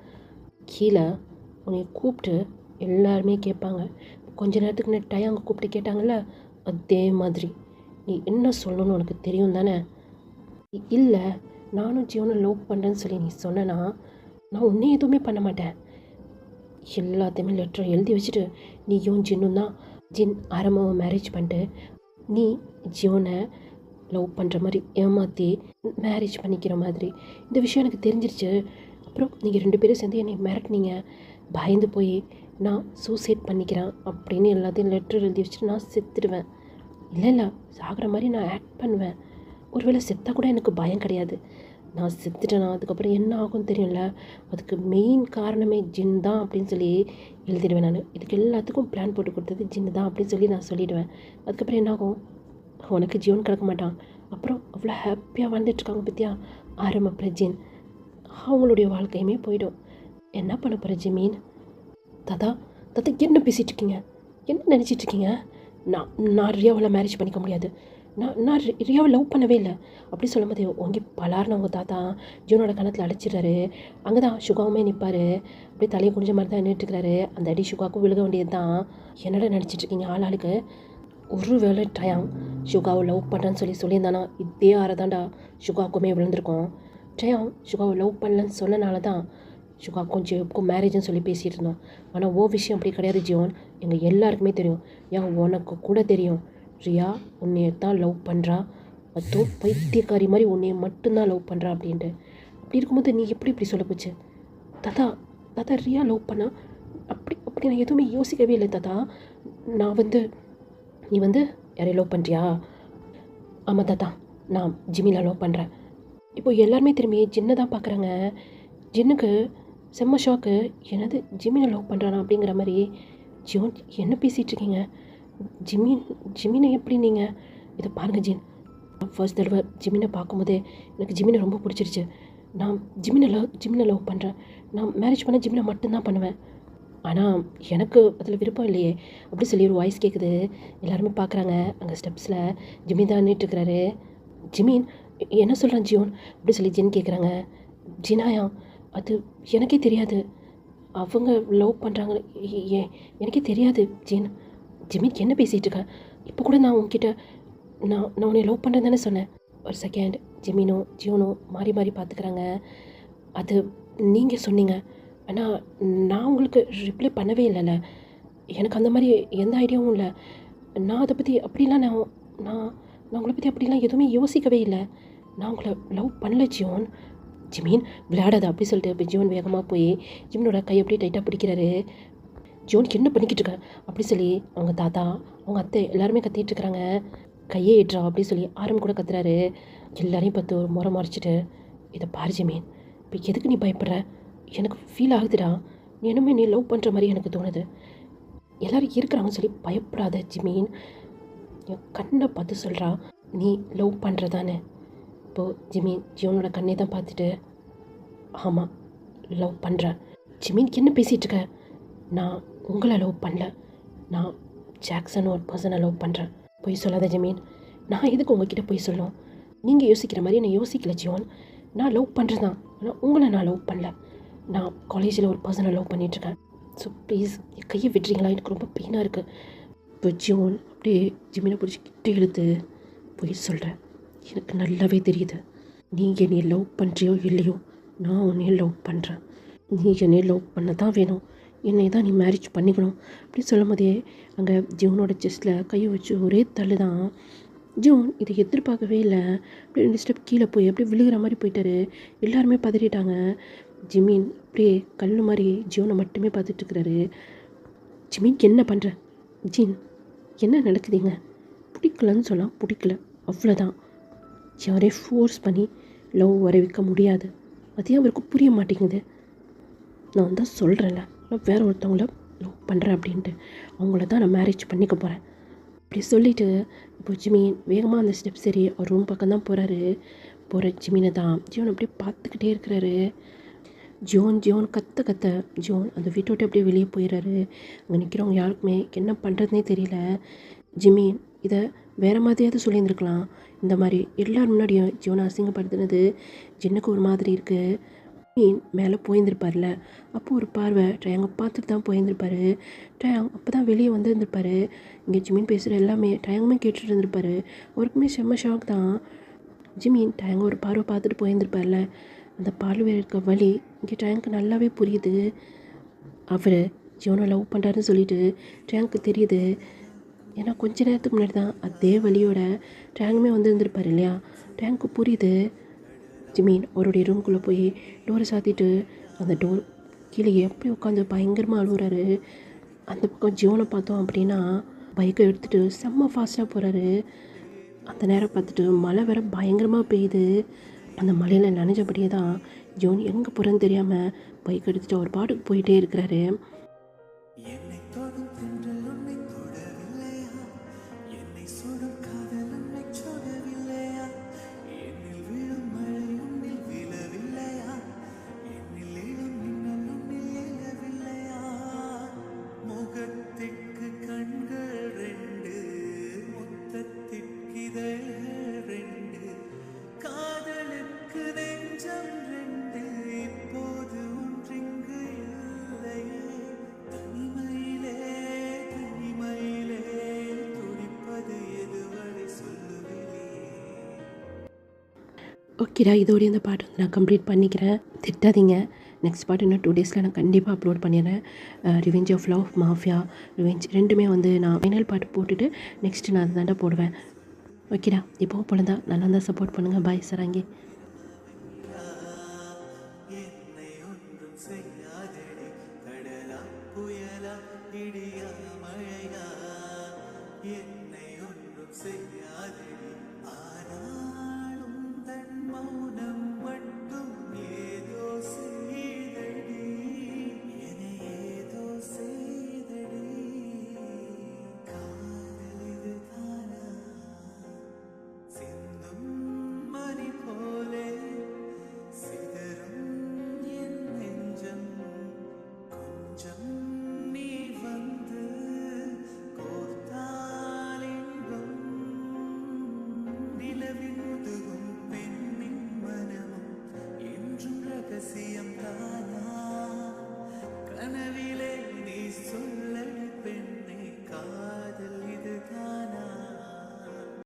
கீழே உன்னை கூப்பிட்டு எல்லாருமே கேட்பாங்க. கொஞ்ச நேரத்துக்கு முன்னாடி டயாங்க கூப்பிட்டு கேட்டாங்கள்ல, அதே மாதிரி நீ என்ன சொல்லணும்னு உனக்கு தெரியும் தானே? இல்லை, நானும் ஜியோனை லவ் பண்ணுறேன்னு சொல்லி நீ சொன்னேன்னா நான் உன்னே எதுவுமே பண்ண மாட்டேன். எல்லாத்தையுமே லெட்டரை எழுதி வச்சுட்டு நீயும் ஜின்னும் தான் ஜின் ஆரம்பமாக மேரேஜ் பண்ணிட்டு நீ ஜியோனை லவ் பண்ணுற மாதிரி ஏமாற்றி மேரேஜ் பண்ணிக்கிற மாதிரி இந்த விஷயம் எனக்கு தெரிஞ்சிருச்சு. அப்புறம் நீங்கள் 2 பேரும் சேர்ந்து என்னை மிரட்டினீங்க. பயந்து போய் நான் சூசைட் பண்ணிக்கிறேன் அப்படின்னு எல்லாத்தையும் லெட்டர் எழுதி வச்சுட்டு நான் செத்துடுவேன். இல்லை, சாகிற மாதிரி நான் ஆக்ட் பண்ணுவேன். ஒருவேளை செத்தால் கூட எனக்கு பயம் கிடையாது. நான் செத்துட்டேன்னா அதுக்கப்புறம் என்ன ஆகும்னு தெரியும்ல, அதுக்கு மெயின் காரணமே ஜின் தான் அப்படின்னு சொல்லி எழுதிடுவேன் நான். இதுக்கு எல்லாத்துக்கும் பிளான் போட்டு கொடுத்தது ஜின் தான் அப்படின்னு சொல்லி நான் சொல்லிவிடுவேன். அதுக்கப்புறம் என்ன ஆகும்? உனக்கு ஜியோன் கிடக்க மாட்டான். அப்புறம் அவ்வளோ ஹாப்பியாக வாழ்ந்துட்டுருக்காங்க பற்றியா ஆரம்ப ஜின். அவங்களுடைய வாழ்க்கையுமே போயிடும். என்ன பண்ண போகிற ஜிமீன்? தாத்தா என்ன பேசிகிட்டு இருக்கீங்க? என்ன நினச்சிட்டு இருக்கீங்க? நான் ரியாவில் மேரேஜ் பண்ணிக்க முடியாது. நான் ரியாவை லவ் பண்ணவே இல்லை அப்படி சொல்லும் போது உங்கி பலார்னு அவங்க தாத்தா ஜியோனோட கணத்தில் அழைச்சிடுறாரு. அங்கே தான் சுகாவுமே நிற்பார். அப்படியே தலையை குடிஞ்ச மாதிரி தான் நின்றுட்டுருக்கிறாரு. அந்த அடி சுகாவுக்கும் விழுக வேண்டியது தான். என்னடா நினச்சிட்டு இருக்கீங்க ஆளுக்கு? ஒரு வேளை டயாங் சுகாவை லவ் பண்ணுறேன்னு சொல்லியிருந்தானா இதே தாண்டா சுகாவுக்குமே விழுந்திருக்கோம். டயாங் சுகாவை லவ் பண்ணலன்னு சொன்னனால தான் சுகாவுக்கும் ஜியோவுக்கும் மேரேஜ்னு சொல்லி பேசிகிட்டு இருந்தோம். ஆனால் ஓ விஷயம் அப்படி கிடையாது ஜியோன். எங்கள் எல்லாருக்குமே தெரியும். ஏன் உனக்கு கூட தெரியும் ரியா உன்னைய தான் லவ் பண்ணுறா, அதுவும் பைத்தியக்காரி மாதிரி உன்னைய மட்டும்தான் லவ் பண்ணுறா அப்படின்ட்டு. அப்படி இருக்கும்போது நீ இப்படி சொல்ல போச்சு? தாத்தா ரியா லவ் பண்ணா அப்படி நான் எதுவுமே யோசிக்கவே இல்லை தாத்தா. நீ யாரையும் லவ் பண்ணுறியா? ஆமாம் தாத்தா, நான் ஜிம்மியில் லவ் பண்ணுறேன். இப்போது எல்லாருமே திரும்பி ஜின்னை தான் பார்க்குறாங்க. ஜின்னுக்கு செம்ம ஷாக்கு. என்னது ஜிம்மினை லவ் பண்ணுறானா அப்படிங்கிற மாதிரி. ஜியோன் என்ன பேசிகிட்டு இருக்கீங்க? ஜிமினை எப்படி நீங்கள் இதை பாருங்கள் ஜின். நான் ஃபர்ஸ்ட் தடவை ஜிமினை பார்க்கும்போதே எனக்கு ஜிமினை ரொம்ப பிடிச்சிருச்சு. நான் ஜிமினை லவ் பண்ணுறேன். நான் மேரேஜ் பண்ண ஜிமினை மட்டும்தான் பண்ணுவேன். ஆனால் எனக்கு அதில் விருப்பம் இல்லையே அப்படி சொல்லி ஒரு வாய்ஸ் கேட்குது. எல்லாருமே பார்க்குறாங்க. அங்கே ஸ்டெப்ஸில் ஜிமின் தான் நின்றுட்டுருக்கிறாரு. ஜிமின் என்ன சொல்கிறான் ஜியோன் அப்படி சொல்லி ஜின் கேட்குறாங்க. ஜினாயா அது எனக்கே தெரியாது, அவங்க லவ் பண்ணுறாங்க எனக்கே தெரியாது ஜிமின் என்ன பேசிகிட்டு இருக்க? இப்போ கூட நான் உங்ககிட்ட நான் உன்னை லவ் பண்ணுறேன்னு தானே சொன்னேன். ஒரு செகண்ட், ஜிமினோ ஜியோனோ மாறி மாறி பார்த்துக்கிறாங்க. அது நீங்கள் சொன்னீங்க, ஆனால் நான் உங்களுக்கு ரிப்ளை பண்ணவே இல்லைல்ல. எனக்கு அந்த மாதிரி எந்த ஐடியாவும் இல்லை. நான் அதை பற்றி அப்படிலாம் நான் நான் நான் உங்களை பற்றி அப்படிலாம் எதுவுமே யோசிக்கவே இல்லை. நான் உங்களை லவ் பண்ணல ஜியோன். ஜிமின் விளையாடாத அப்படி சொல்லிட்டு இப்போ ஜியோன் வேகமாக போய் ஜிமினோட கை அப்படியே டைட்டாக பிடிக்கிறாரு. ஜோனுக்கு என்ன பண்ணிக்கிட்டு இருக்க அப்படி சொல்லி அவங்க தாத்தா அவங்க அத்தை எல்லாருமே கத்திட்டு இருக்கிறாங்க. கையே ஏற்றா அப்படி சொல்லி ஆரம் கூட கத்துறாரு. எல்லாரையும் பார்த்து ஒரு முறை மறைச்சிட்டு, இதை பாரு ஜிமீன், இப்போ எதுக்கு நீ பயப்படுற? எனக்கு ஃபீல் ஆகுதுடா, நீ என்னமே நீ லவ் பண்ணுற மாதிரி எனக்கு தோணுது. எல்லோரும் இருக்கிறாங்கன்னு சொல்லி பயப்படாத ஜிமீன். என் கண்ணை பார்த்து சொல்கிறா, நீ லவ் பண்ணுறதானே? இப்போது ஜிமீன் ஜியோனோட கண்ணை தான் பார்த்துட்டு, ஆமாம் லவ் பண்ணுறேன். ஜிமீன் என்ன பேசிகிட்டு இருக்க? நான் உங்களை லவ் பண்ணல, நான் ஜாக்சன் ஒரு பர்சனை லவ் பண்ணுறேன். பொய் சொல்லாத ஜமீன், நான் எதுக்கு உங்ககிட்ட பொய் சொல்லணும்? நீங்கள் யோசிக்கிற மாதிரி நான் யோசிக்கல ஜியோன். நான் லவ் பண்ணுறது தான், ஆனால் உங்களை நான் லவ் பண்ணல. நான் காலேஜில் ஒரு பர்சனை லவ் பண்ணிகிட்ருக்கேன். ஸோ ப்ளீஸ் என் கையை விட்டுறீங்களா? எனக்கு ரொம்ப பெயினாக இருக்குது. இப்போ ஜியோன் அப்படியே ஜிமீனை பிடிச்சி கிட்ட இழுத்து, பொய் சொல்கிறேன், எனக்கு நல்லாவே தெரியுது. நீங்கள் என்னை லவ் பண்ணுறியோ இல்லையோ, நான் உன்னையும் லவ் பண்ணுறேன். நீ என்னை லவ் பண்ண தான் வேணும், என்னை தான் நீ மேரேஜ் பண்ணிக்கணும் அப்படின்னு சொல்லும் போதே அங்கே ஜியோனோட செஸ்ட்டில் கையை வச்சு ஒரே தள்ளு தான். ஜியோன் இதை எதிர்பார்க்கவே இல்லை. அப்படியே 2 ஸ்டெப் கீழே போய் அப்படியே விழுகிற மாதிரி போயிட்டாரு. எல்லாருமே பதறிட்டாங்க. ஜிமீன் அப்படியே கல் மாதிரி ஜியோனை மட்டுமே பார்த்துட்ருக்கிறாரு. ஜிமீன் என்ன பண்ணுற? ஜீன் என்ன நடக்குதுங்க? பிடிக்கலன்னு சொல்லலாம், பிடிக்கல அவ்வளோதான். யாரையும் ஃபோர்ஸ் பண்ணி லவ் வர வைக்க முடியாது. அதே அவருக்கு புரிய மாட்டேங்குது. நான் தான் சொல்கிறேன்ல, நான் வேறு ஒருத்தவங்கள லவ் பண்ணுறேன் அப்படின்ட்டு, அவங்கள தான் நான் மேரேஜ் பண்ணிக்க போகிறேன் அப்படி சொல்லிவிட்டு இப்போ ஜிமீன் வேகமாக அந்த ஸ்டெப் சரி அவர் ரூம் பக்கம் தான் போகிற ஜிமீனை தான் ஜியோன் அப்படியே பார்த்துக்கிட்டே இருக்கிறாரு. ஜியோன் கத்த ஜியோன் அந்த வீட்டை விட்டு அப்படியே வெளியே போயிடுறாரு. அங்கே நிற்கிறவங்க யாருக்குமே என்ன பண்ணுறதுனே தெரியல. ஜிமீன் இதை வேறு மாதிரியாவது சொல்லியிருந்துருக்கலாம். இந்த மாதிரி எல்லோரும் முன்னாடியும் ஜியோனை அசிங்கப்படுத்துனது ஜின்னுக்கு ஒரு மாதிரி இருக்குது. மீன் மேலே போயிருந்திருப்பார்ல, அப்போது ஒரு பார்வை டயாங்க பார்த்துட்டு தான் போயிருந்திருப்பாரு. டயாங் அப்போ தான் வெளியே வந்துருந்துருப்பாரு. இங்கே ஜிமீன் பேசுகிற எல்லாமே டயாங்குமே கேட்டுட்டு இருந்திருப்பாரு. அவருக்குமே செம்ம ஷாக் தான். ஜிமீன் டயாங்க ஒரு பார்வை பார்த்துட்டு போயிருந்திருப்பார்ல, அந்த பார்வை இருக்க வழி இங்கே டயாங்க்கு நல்லாவே புரியுது. அவர் ஜியோனை லவ் பண்ணுறாருன்னு சொல்லிட்டு டயாங்க்கு தெரியுது. ஏன்னா கொஞ்ச நேரத்துக்கு முன்னாடி தான் அதே வழியோட டயாங்குமே வந்துருந்துருப்பார் இல்லையா. டயாங்க்கு புரியுது. ஜிமீன் அவருடைய ரூம்குள்ளே போய் டோரை சாத்திட்டு அந்த டோர் கீழே எப்படி உட்காந்து பயங்கரமாக அழுகுறாரு. அந்த பக்கம் ஜியோனை பார்த்தோம் அப்படின்னா பைக்கை எடுத்துகிட்டு செம்ம ஃபாஸ்ட்டாக போகிறாரு. அந்த நேரம் பார்த்துட்டு மழை வேற பயங்கரமாக பெய்யுது. அந்த மழையில் நனைஞ்சபடியே தான் ஜியோன் எங்கே போகிறேன்னு தெரியாமல் பைக் எடுத்துகிட்டு அவர் பாட்டுக்கு போயிட்டே இருக்கிறாரு. ஓகேடா, இதோடைய இந்த பாட்டு வந்து நான் கம்ப்ளீட் பண்ணிக்கிறேன். திட்டாதீங்க. நெக்ஸ்ட் பாட்டு இன்னும் 2 டேஸில் நான் கண்டிப்பாக அப்லோட் பண்ணிடுறேன். Revenge of love, mafia revenge ரெண்டுமே வந்து நான் ஃபைனல் பாட்டு போட்டுட்டு நெக்ஸ்ட்டு நான் அதை தாண்டா போடுவேன். ஓகேடா, இப்போவும் போல தான் நல்லா தான் சப்போர்ட் பண்ணுங்கள். பாய் சராங்கி. புயலா இடியா மழையா